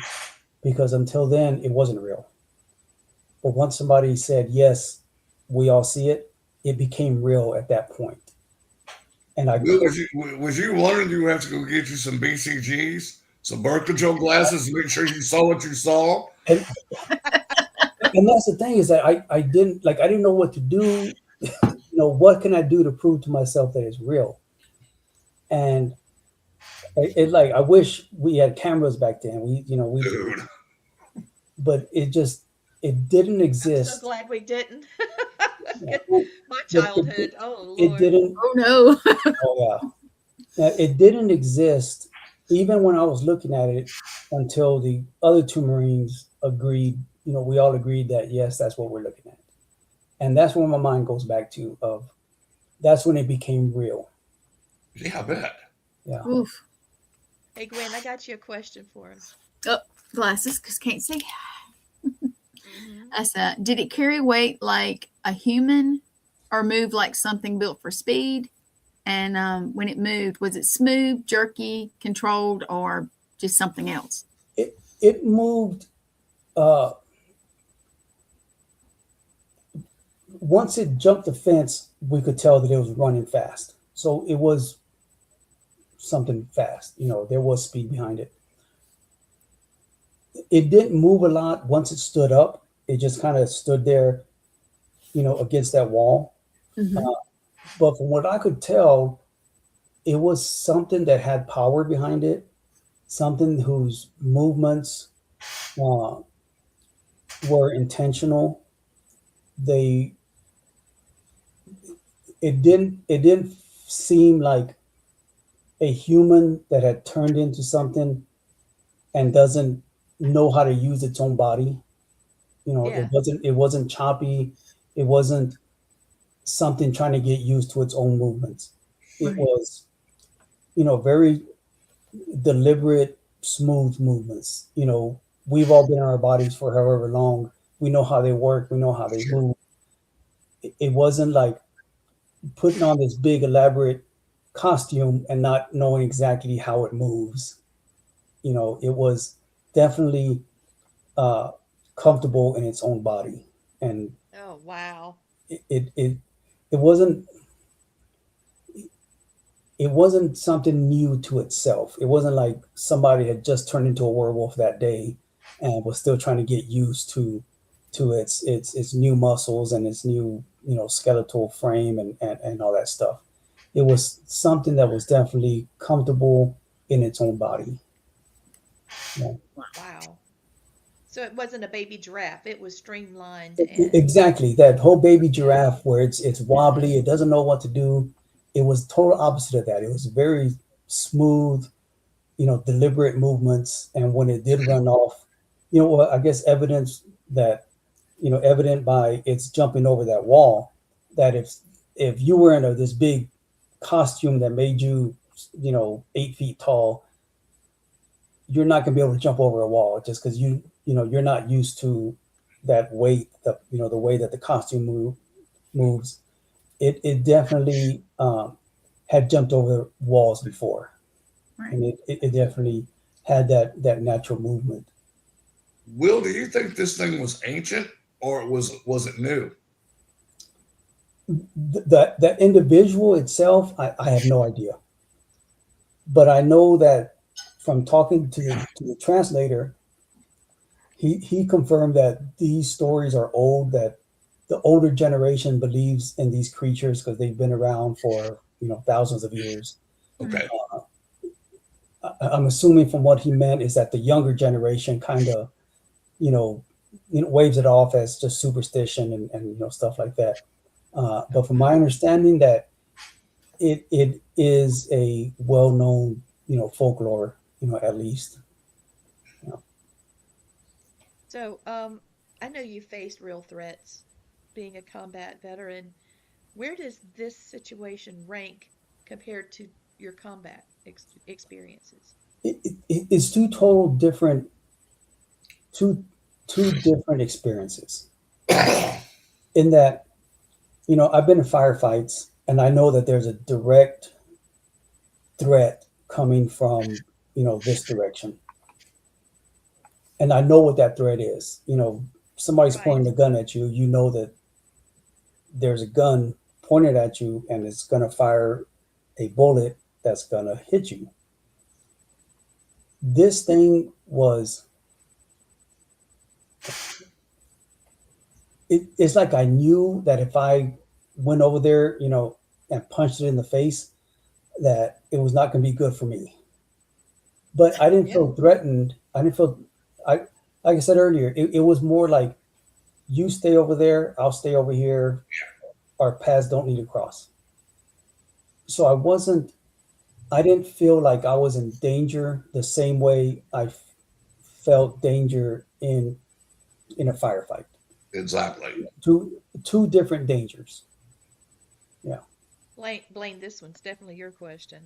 because until then it wasn't real. But once somebody said yes, we all see it, it became real at that point. And I Bill, could was you wondering you have to go get you some BCGs, some birth control glasses, and make sure you saw what you saw? and, and that's the thing, is that I didn't know what to do. What can I do to prove to myself that it's real? And like, I wish we had cameras back then. We Dude. but it didn't I'm so exist. glad we didn't. Yeah. My It childhood, oh it Lord. didn't. Oh no. Oh yeah. It didn't exist even when I was looking at it until the other two Marines agreed. We all agreed that yes, that's what we're looking at, and that's when my mind goes back to of that's when it became real. Yeah, I bet. Yeah. Oof. Hey Gwen, I got you a question for him. Oh, glasses, because can't see. Hmm. I said, did it carry weight like a human or move like something built for speed? And when it moved, was it smooth, jerky, controlled, or just something else? It moved. Uh, Once it jumped the fence, we could tell that it was running fast. So it was something fast. There was speed behind it. It didn't move a lot once it stood up. It just kind of stood there, against that wall. Mhm. But from what I could tell, it was something that had power behind it, something whose movements uh, were intentional. They it didn't seem like a human that had turned into something and doesn't know how to use its own body. Yeah. It wasn't choppy. It wasn't something trying to get used to its own movements. It Right. was, very deliberate, smooth movements. We've all been in our bodies for however long. We know how they work. We know how they Sure. move. It wasn't like putting on this big elaborate costume and not knowing exactly how it moves. It was definitely uh, comfortable in its own body, and Oh, wow. it it it, it wasn't it wasn't something new to itself. It wasn't like somebody had just turned into a werewolf that day and was still trying to get used to its new muscles and its new skeletal frame and all that stuff. It was something that was definitely comfortable in its own body. Yeah. Wow. So it wasn't a baby giraffe. It was streamlined and Exactly, that whole baby giraffe where it's wobbly, it doesn't know what to do. It was total opposite of that. It was very smooth, deliberate movements. And when it did run off, I guess evident by its jumping over that wall, that if you were in this big costume that made you, 8 feet tall, you're not going to be able to jump over a wall just because you're not used to that weight, the way that the costume moves. It definitely had jumped over walls before, Right. and it definitely had that natural movement. Will, do you think this thing was ancient or was it new? That individual itself, I have no idea, but I know that from talking to the translator, he confirmed that these stories are old. That the older generation believes in these creatures because they've been around for thousands of years. Right. Okay. I'm assuming from what he meant is that the younger generation kind of you know, waves it off as just superstition and stuff like that. But from my understanding, that it is a well known folklore, at least. You know. so I know you faced real threats being a combat veteran. Where does this situation rank compared to your combat experiences? It's two two different experiences. In that, I've been in firefights, and I know that there's a direct threat coming from this direction, and I know what that threat is. Somebody's Right. pointing a gun at you. You know that there's a gun pointed at you, and it's going to fire a bullet that's going to hit you. This thing was, it's like I knew that if I went over there, and punched it in the face, that it was not going to be good for me. But I didn't Yeah. feel threatened. I didn't feel, I, like I said earlier, it was more like, you stay over there, I'll stay over here. Our paths don't need to cross. So I didn't feel like I was in danger the same way I felt danger in a firefight. Exactly. Two different dangers. Yeah. Blaine, this one's definitely your question.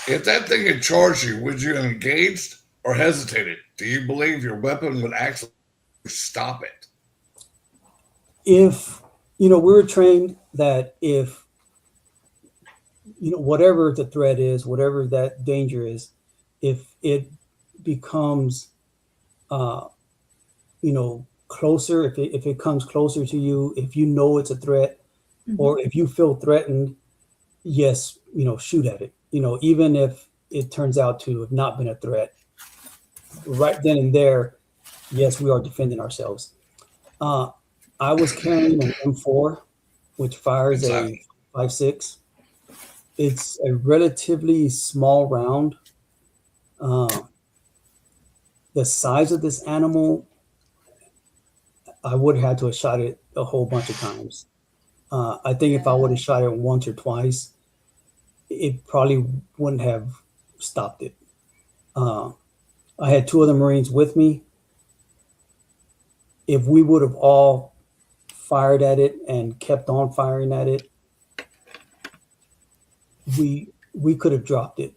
If that thing had charged you, would you have engaged or hesitated? Do you believe your weapon would actually stop it? If we were trained that if whatever the threat is, whatever that danger is, if it becomes uh, closer, if it comes closer to you, if you know it's a threat, Mhm. or if you feel threatened, yes, shoot at it. Even if it turns out to have not been a threat, right then and there, yes, we are defending ourselves. I was carrying an M4, which fires a Exactly. 5.56. It's a relatively small round. Uh, the size of this animal, I would have had to have shot it a whole bunch of times. I think if I would have shot it once or twice, it probably wouldn't have stopped it. I had two other Marines with me. If we would have all fired at it and kept on firing at it, we could have dropped it.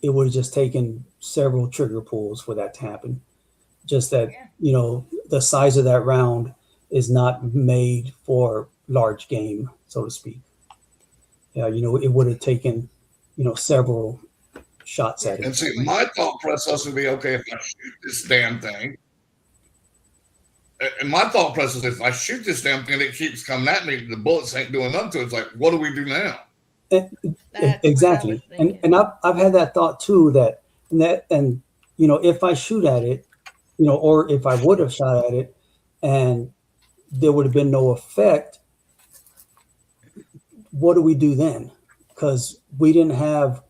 It would have just taken several trigger pulls for that to happen. Just that, the size of that round is not made for large game, so to speak. Yeah, it would have taken, several shots at it. And see, my thought process would be, okay, if I shoot this damn thing, and my thought process is, if I shoot this damn thing, it keeps coming at me, the bullets ain't doing nothing to it. It's like, what do we do now? Exactly. And I've had that thought too, and if I shoot at it, or if I would have shot at it and there would have been no effect, what do we do then? Because we didn't have,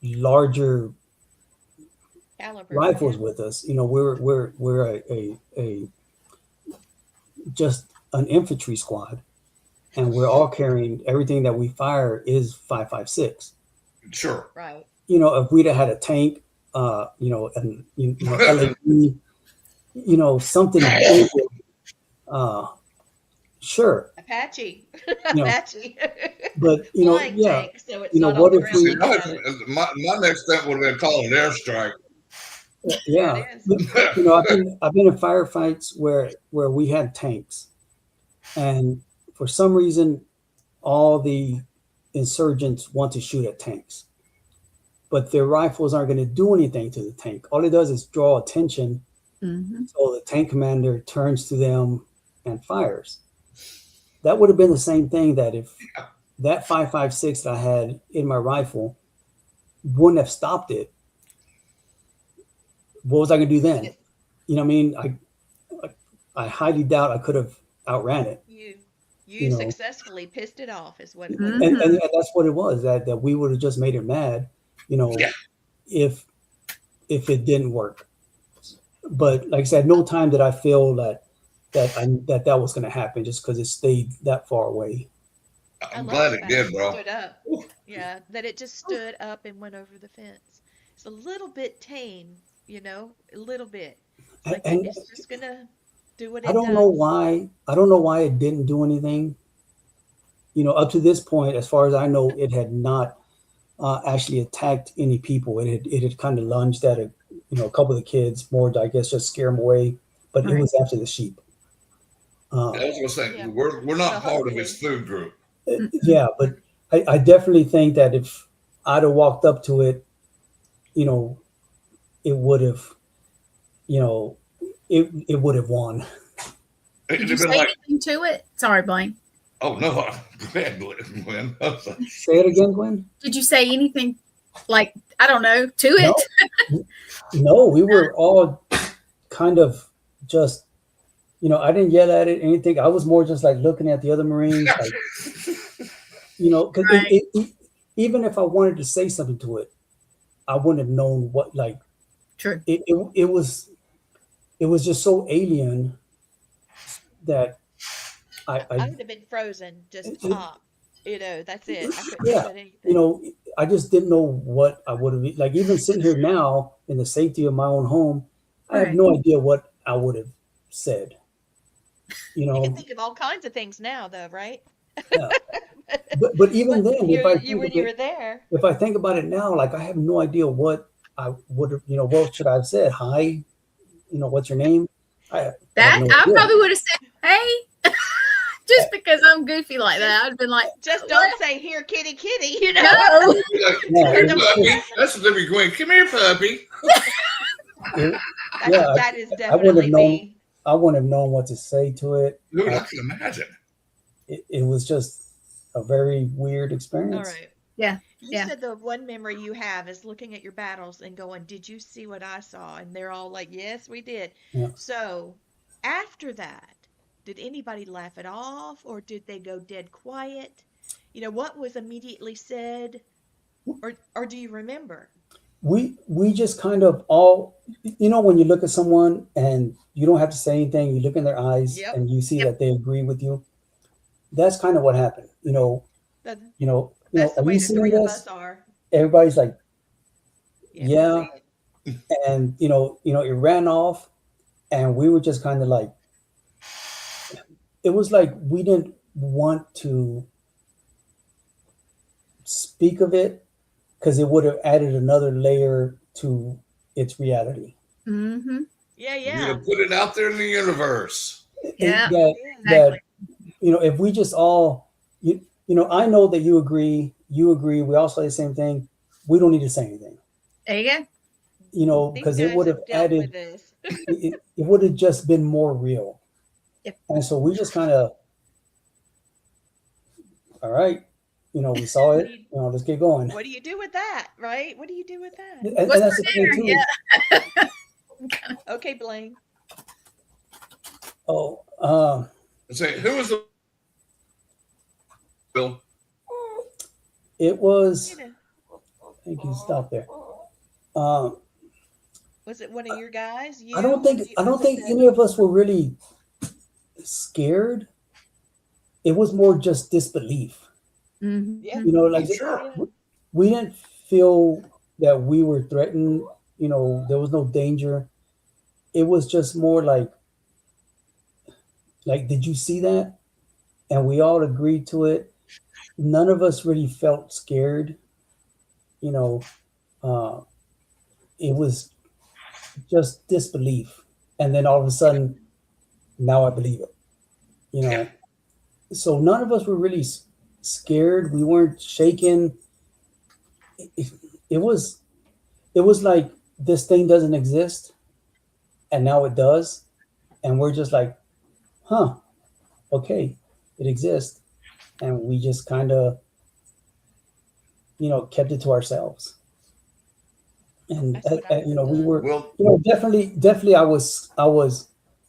larger Caliber, rifles with us. We're a just an infantry squad, and we're all carrying everything that we fire is 5.56. Sure. Right. If we'd have had a tank, and LAV, something big, sure. Apache. You know, Apache. But Flying yeah, tank, so it's what not on the if ground we? looking at it. My next step would have been called an airstrike. Yeah, There it is. I've been in firefights where we had tanks, and for some reason, all the insurgents want to shoot at tanks, but their rifles aren't going to do anything to the tank. All it does is draw attention. Mm-hmm. So the tank commander turns to them and fires. That would have been the same thing that if that 5.56 that I had in my rifle wouldn't have stopped it, what was I going to do then? You know what I mean? I highly doubt I could have outran it. You successfully pissed it off is what it was. Mhm. And that's what it was, that we would have just made it mad, Yeah. if it didn't work. But like I said, no time did I feel that was going to happen just because it stayed that far away. I I'm love glad the it fact did, that bro. it stood up. Yeah, that it just stood up and went over the fence. It's a little bit tame, a little bit. Like And it's just gonna do what it I don't does. know why. I don't know why it didn't do anything. Up to this point, as far as I know, it had not actually attacked any people. It had kind of lunged at a couple of the kids, more I guess just scare them away. But it Right. was after the sheep. I was going to say, Yeah. we're not So part of his food group. Yeah, but I definitely think that if I'd have walked up to it, it would have, it would have won. It'd Did you have been say like, anything to it? Sorry, Blaine. oh, no, go ahead, Glenn. Say it again, Gwen. Did you say anything like, I don't know, to it? No, we were all kind of just, I didn't yell at it, anything. I was more just like looking at the other Marines, like, because Right. even if I wanted to say something to it, I wouldn't have known what, like, True. it was just so alien that I I would have been frozen, just pop. That's it. I couldn't Yeah, have said anything. I just didn't know what I would have, like, even sitting here now in the safety of my own home, I have Right. no idea what I would have said. You can think of all kinds of things now, though, right? Yeah. But even then, when you were there, if I think about it now, like, I have no idea what I would have, what should I have said? Hi, what's your name? I have That no I idea. probably would have said, "Hey," just because I'm goofy like that. I'd been like, just don't say "here, kitty, kitty," "No." Yeah, it was Puppy. That's what they be going, come here, puppy. it- yeah, That is I wouldn't have definitely known. me. I wouldn't have known what to say to it. Dude, I can imagine. It was just a very weird All experience. right. Yeah. You Yeah. said the one memory you have is looking at your battles and going, "Did you see what I saw?" And they're all like, "Yes, we did." Yeah. So after that, did anybody laugh it off, or did they go dead quiet? What was immediately said, or do you remember? We just kind of all, when you look at someone and you don't have to say anything, you look in their eyes Yep. and you see Yep. that they agree with you. That's kind of what happened. That, that's the Are way you the seeing three of this? us are. Everybody's like, Yeah, we yeah, see it. and it ran off, and we were just kind of like, it was like we didn't want to speak of it because it would have added another layer to its reality. Mm-hmm. Yeah, You yeah. to put it out there in the universe. Yeah. That Exactly. if we just all, I know that you agree, we all say the same thing. We don't need to say anything, There you go. These because it guys would have have dealt with added, this. it would have just been more real. Yep. And so we just kind of, all right, we saw What it, do you let's get going. what do you do with that, right? What do you do with that? And What's that's for the thing dinner? too. Yeah. Okay, Blaine. Oh, And say, who was the Bill? it was, You know, thank you, stop there. Um, was it one of your guys? You? I don't think Was it the- any of us were really scared. It was more just disbelief. Mm-hmm. Yeah. Like Sure. Yeah. we didn't feel that we were threatened. There was no danger. It was just more like, did you see that? And we all agreed to it. None of us really felt scared. Uh, it was just disbelief. And then all of a sudden, now I believe it. Yeah. So none of us were really scared. We weren't shaken. It, it was like this thing doesn't exist, and now it does, and we're just like, huh, okay, it exists, and we just kind of kept it to ourselves. And That's what I would have we done. were, Well, definitely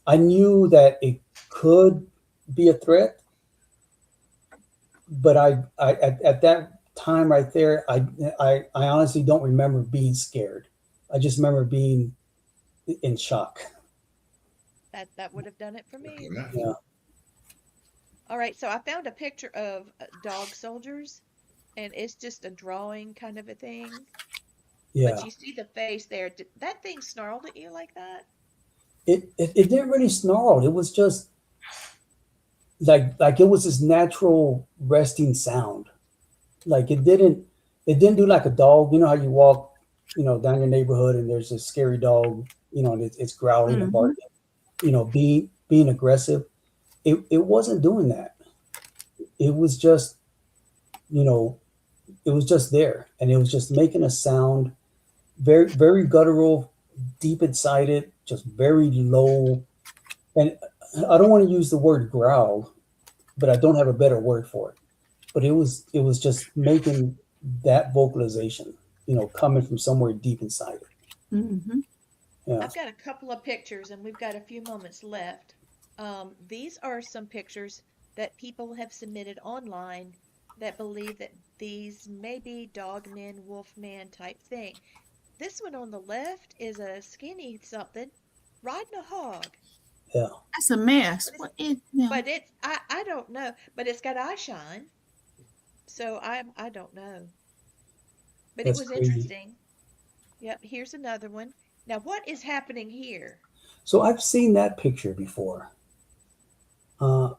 I knew that it could be a threat, but I at that time right there, I honestly don't remember being scared. I just remember being in shock. That would have done it for me. Yeah. All right, so I found a picture of dog soldiers, and it's just a drawing kind of a thing. Yeah. But you see the face there. Did that thing snarled at you like that? It didn't really snarl. It was just like it was this natural resting sound. Like it didn't do like a dog. You know how you walk, down your neighborhood and there's a scary dog, and it's growling and barking, being aggressive. It wasn't doing that. It was just, it was just there, and it was just making a sound, very, very guttural, deep inside it, just very low. And I don't want to use the word growl, but I don't have a better word for it. But it was just making that vocalization, coming from somewhere deep inside it. Mm-hmm. Yeah. I've got a couple of pictures, and we've got a few moments left. These are some pictures that people have submitted online that believe that these may be dogmen, wolfman type thing. This one on the left is a skinny something riding a hog. Yeah. That's a mess. What is no. But I don't know. But it's got eye shine. So I don't know. But That's it was crazy. interesting. Yep, here's another one. Now what is happening here? So I've seen that picture before. Huh.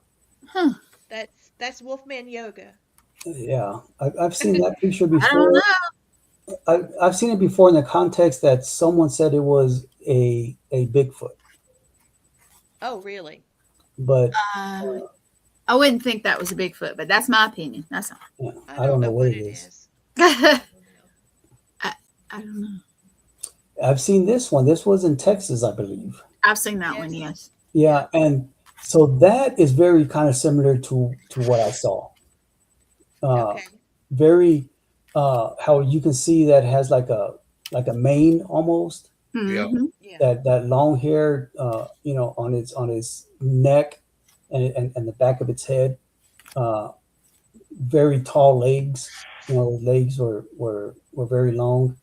That's Wolfman Yoga. Yeah, I've seen that picture I don't before. know. I've seen it before in the context that someone said it was a Bigfoot, Oh, really? but I wouldn't think that was a Bigfoot, but that's my opinion. That's all. yeah, I don't know what it is. I don't know. I've seen this one. This was in Texas, I believe. I've seen that one. Yes. Yes. Yeah, and so that is very kind of similar to what I saw. Okay. Very, how you can see that has like a mane almost, Yeah. Yeah. that long hair, on its neck and the back of its head. Uh, very tall legs. The legs were very long.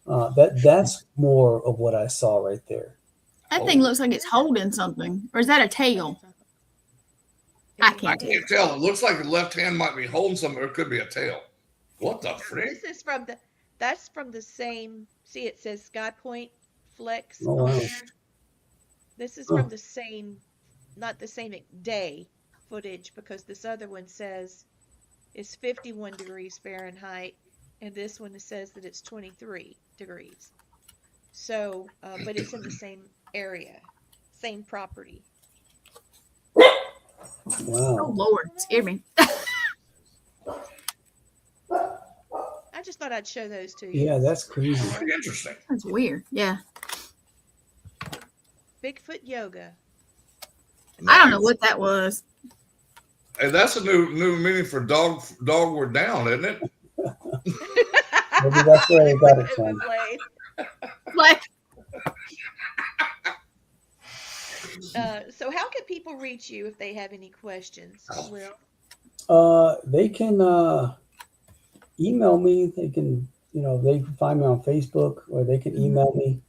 That's more of what I saw right there. That thing looks like it's holding something. Or is that a tail? I I can't tell. can't tell. It looks like the left hand might be holding something, or it could be a tail. What the frick? This is that's from the same, see it says Sky Point Flex Oh, on wow. there. This is Huh. from the same, not the same day footage, because this other one says it's 51 degrees Fahrenheit, and this one says that it's 23 degrees. So, but it's in the same area, same property. Oh Wow. Lord, scared me. I just thought I'd show those to you. Yeah, that's crazy. Pretty interesting. That's weird. Yeah. Bigfoot yoga. I don't know what that was. And that's a new meaning for dog. Dog were down, isn't it? Maybe that's where they got it from. Like, So how can people reach you if they have any questions? Will? They can email me. They can, they can find me on Facebook, or they can email me.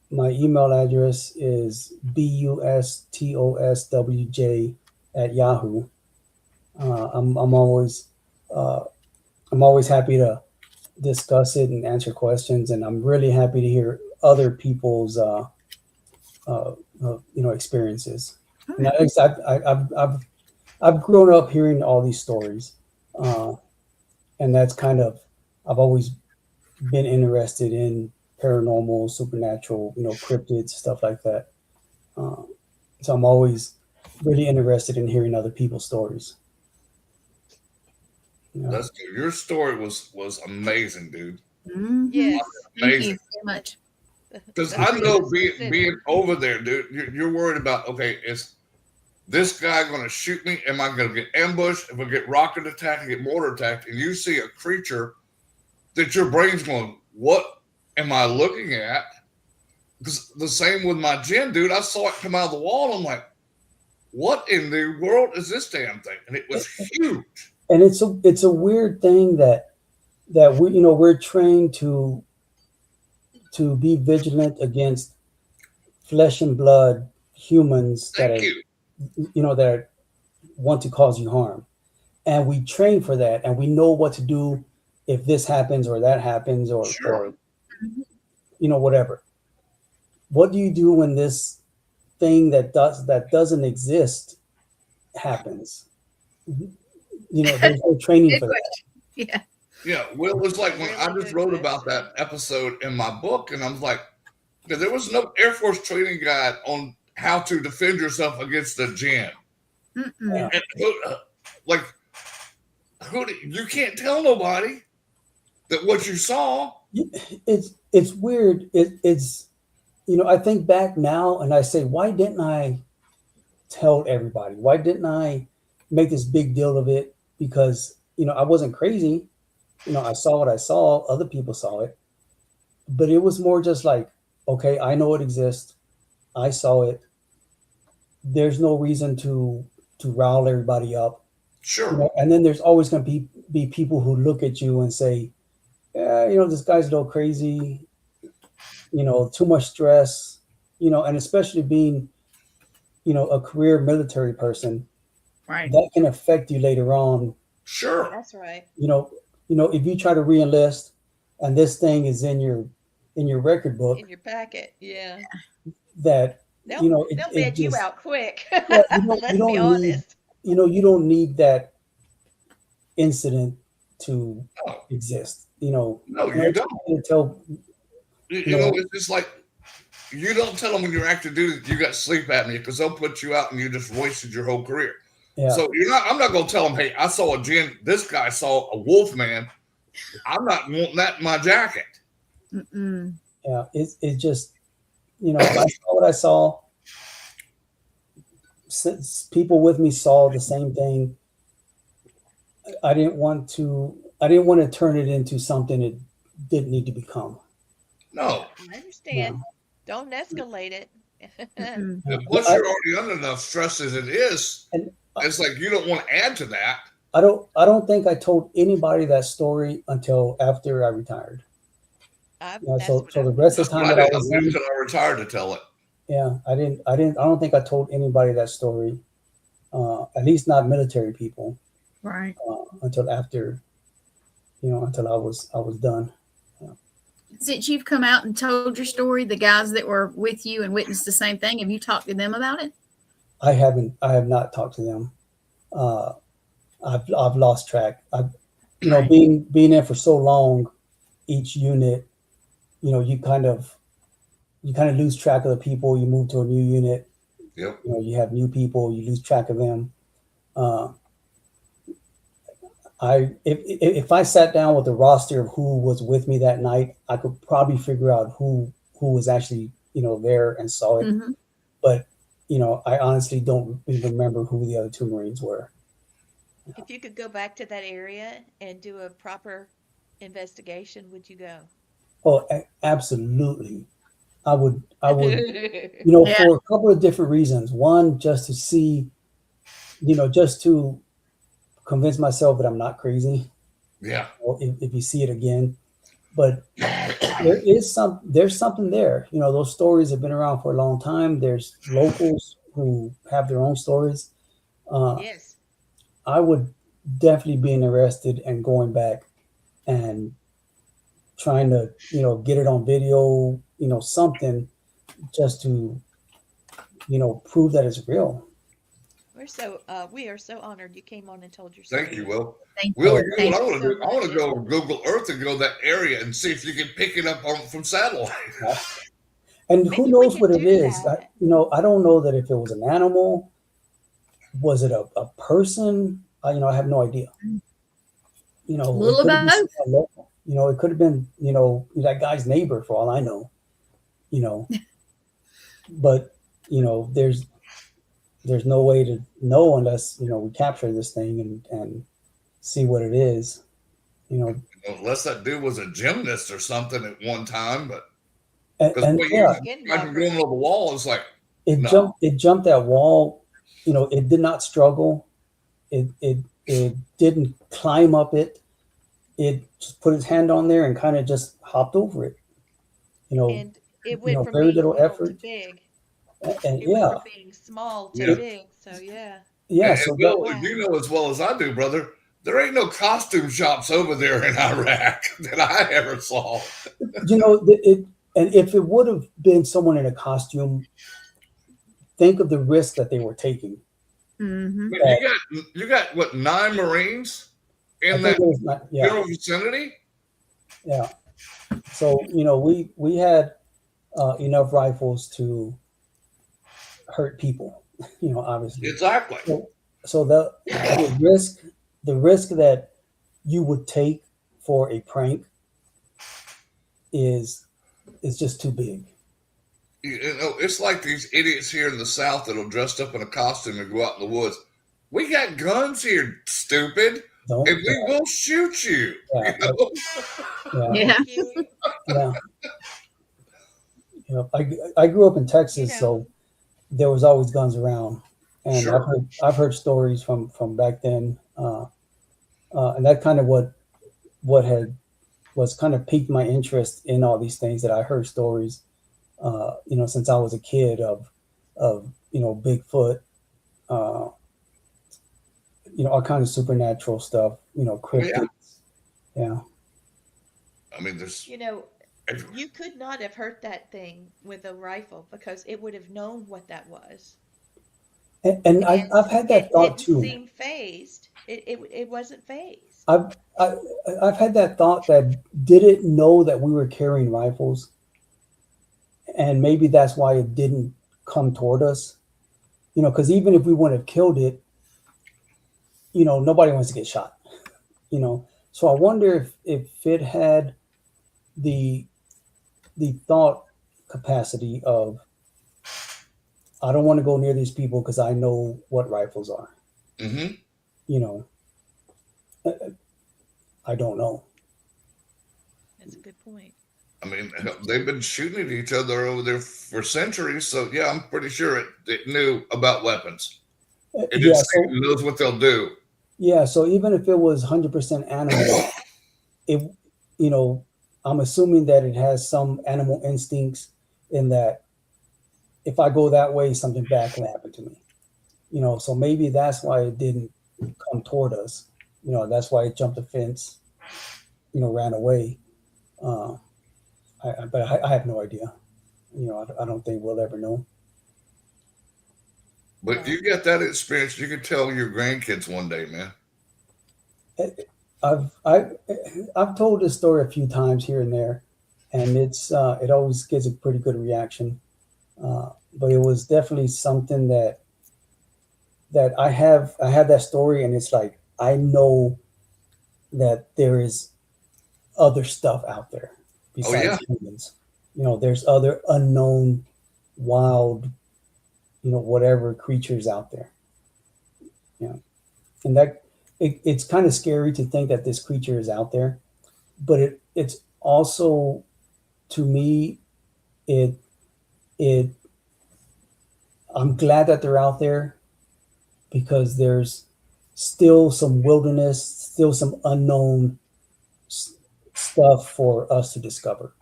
My email address is bustoswj@yahoo. I'm always happy to discuss it and answer questions, and I'm really happy to hear other people's experiences. And I've grown up hearing all these stories, and that's kind of, I've always been interested in paranormal, supernatural, cryptids, stuff like that. So I'm always really interested in hearing other people's stories. That's good. Your story was amazing, dude. Yes. Thank Amazing. you so much. Because I know being over there, dude, you're worried about, okay, is this guy going to shoot me? Am I going to get ambushed? If I get rocket attacked, I get mortar attacked, and you see a creature that your brain's going, what am I looking at? Because the same with my gin, dude. I saw it come out of the wall. I'm like, what in the world is this damn thing? And it was huge. And it's a weird thing that we're trained to be vigilant against flesh and blood humans Thank you. that want to cause you harm, and we train for that, and we know what to do if this happens or that happens, or Sure. whatever. What do you do when this thing that doesn't exist happens? There's no training for that. Yeah. Yeah, well, it was like when I Really just good wrote about that episode in my book, and I was like, there was no Air Force training guide on how to defend yourself against a jinn. Mm-mm. And you can't tell nobody that what you saw. It's weird. It's I think back now and I say, why didn't I tell everybody? Why didn't I make this big deal of it? Because I wasn't crazy. I saw what I saw. Other people saw it, but it was more just like, okay, I know it exists. I saw it. There's no reason to rile everybody up. Sure. And then there's always going to be people who look at you and say, yeah, this guy's a little crazy, too much stress, and especially being, a career military person, Right. that can affect you later on. Sure. That's right. If you try to re-enlist and this thing is in your record book, In your packet. Yeah. that, They'll it bed you just- out quick. Yeah, Let's you don't be need- honest. you don't need that incident to No. exist. No, you don't. You tell, It's just like you don't tell them when you're active duty that you got sleep apnea because they'll put you out and you just wasted your whole career. yeah. So I'm not going to tell them, hey, I saw a gin. This guy saw a wolf man. I'm not wanting that in my jacket. Mm-mm. Yeah, it's just, I saw what I saw. Since people with me saw the same thing, I didn't want to I didn't want to turn it into something it didn't need to become. No. I understand. Don't escalate it. Mm-mm. And Yeah, plus, you're already under enough stress as it is. and It's like you don't want to add to that. I don't think I told anybody that story until after I retired. Yeah, That's what so I the would rest do. of the time I that I didn't was wait in, until I retired to tell it. yeah, I don't think I told anybody that story. At least not military people, Right. until after, until I was done. Yeah. Since you've come out and told your story, the guys that were with you and witnessed the same thing, have you talked to them about it? I have not talked to them. Uh, I've lost track. Right. Being there for so long, each unit, you kind of lose track of the people. You move to a new unit, Yep. you have new people, you lose track of them. Uh, if I sat down with a roster of who was with me that night, I could probably figure out who was actually there and saw it. Mm-hmm. But I honestly don't even remember who the other two Marines were. If you could go back to that area and do a proper investigation, would you go? Oh, absolutely. I would, Yeah. for a couple of different reasons. One, just to see, just to convince myself that I'm not crazy, Yeah. or if you see it again. But there's something there. Those stories have been around for a long time. There's locals who have their own stories. Uh, Yes. I would definitely be interested in going back and trying to, get it on video, something just to, prove that it's real. We are so honored you came on and told your Thank story. you, Will. Thank Will, you. you know Thank what I you. want to do? I want to go Google Earth and go to that area and see if you can pick it up from satellite. And Maybe who we knows can what it do is? that. I don't know that if it was an animal, was it a person? I have no idea. A It little could have been about someone local. It could have been, that guy's neighbor for all I know. You know, but there's no way to know unless we capture this thing and see what it is. Unless that dude was a gymnast or something at one time, but because And what yeah, you described from going over the wall is like, no. it jumped that wall. It did not struggle. It didn't climb up it. It just put its hand on there and kind of just hopped over it. And it went from Very being little little to effort. big. And It went yeah, from being small to Yeah. big. So yeah. yeah. And So Will, Wow. you know as well as I do, brother, there ain't no costume shops over there in Iraq that I ever saw. and if it would have been someone in a costume, think of the risk that they were taking. Mm-hmm. Man, you got what, 9 Marines I in think that it was not, yeah, general vicinity? yeah. So we had enough rifles to hurt people. Obviously. Exactly. So the risk that you would take for a prank is just too big. It's like these idiots here in the South that'll dress up in a costume and go out in the woods. We got guns here, stupid, Don't and we will shoot you. yeah, You know? Yeah. Thank you. yeah. I grew up in Texas, so there was always guns around, and Sure. I've heard stories from back then, and that kind of what had was kind of piqued my interest in all these things that I heard stories, since I was a kid of Bigfoot, all kinds of supernatural stuff, cryptids, yeah. I mean, there's You could not have hurt that thing with a rifle because it would have known what that was. And I've had that it thought didn't too. seem phased. It wasn't phased. I've had that thought that did it know that we were carrying rifles, and maybe that's why it didn't come toward us. Because even if we wouldn't have killed it, nobody wants to get shot. So I wonder if it had the thought capacity of, I don't want to go near these people because I know what rifles are. mm-hmm. I don't know. That's a good point. I mean, they've been shooting at each other over there for centuries. So yeah, I'm pretty sure it knew about weapons. It Yeah, just so knows what they'll do. yeah, so even if it was 100% animal, it, you know, I'm assuming that it has some animal instincts in that if I go that way, something bad can happen to me. You know, so maybe that's why it didn't come toward us. You know, that's why it jumped the fence, you know, ran away. Uh, but I have no idea. You know, I don't think we'll ever know. But if Yeah. you get that experience, you can tell your grandkids one day, man. I've told this story a few times here and there, and it always gets a pretty good reaction. But it was definitely something that I have that story, and it's like I know that there is other stuff out there Oh yeah. besides humans. You know, there's other unknown, wild, you know, whatever creatures out there. You know, and it's kind of scary to think that this creature is out there, but it's also, to me, it it I'm glad that they're out there because there's still some wilderness, still some unknown stuff for us to discover.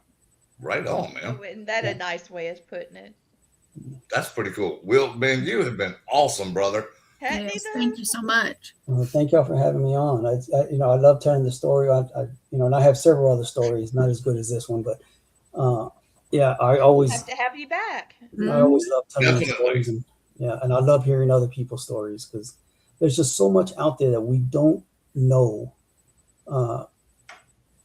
Right on, man. Oh, isn't that Yeah. a nice way of putting it? That's pretty cool. Will, man, you have been awesome, brother. Hadn't he Yes, though? thank you so much. Well, thank y'all for having me on. You know, I love telling the story. You know, and I have several other stories, not as good as this one, but yeah, We'll have to have you back. I always love telling the Definitely. stories, and yeah, and I love hearing other people's stories because there's just so much out there that we don't know.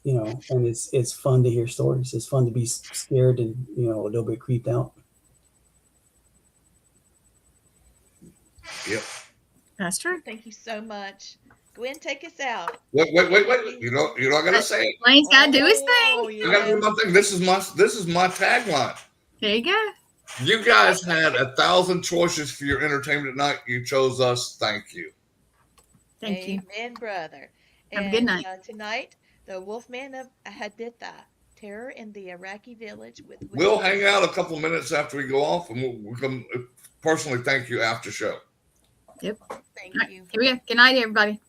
You know, and it's fun to hear stories. It's fun to be scared and, you know, a little bit creeped out. Yep. That's true. Thank you so much. Gwen, take us out. Wait. You're not gonna say it. Lane's got to do his Oh, thing. I gotta do my thing. This is my tagline. There you go. You guys had 1,000 choices for your entertainment tonight. You chose us. Thank you. Thank you. Amen, brother. Have a good night. Tonight, the Wolfman of Haditha, Terror in the Iraqi Village with We'll hang out a couple of minutes after we go off, and we'll come personally thank you after show. Yep. Thank All right, you. here we go. Good night, everybody.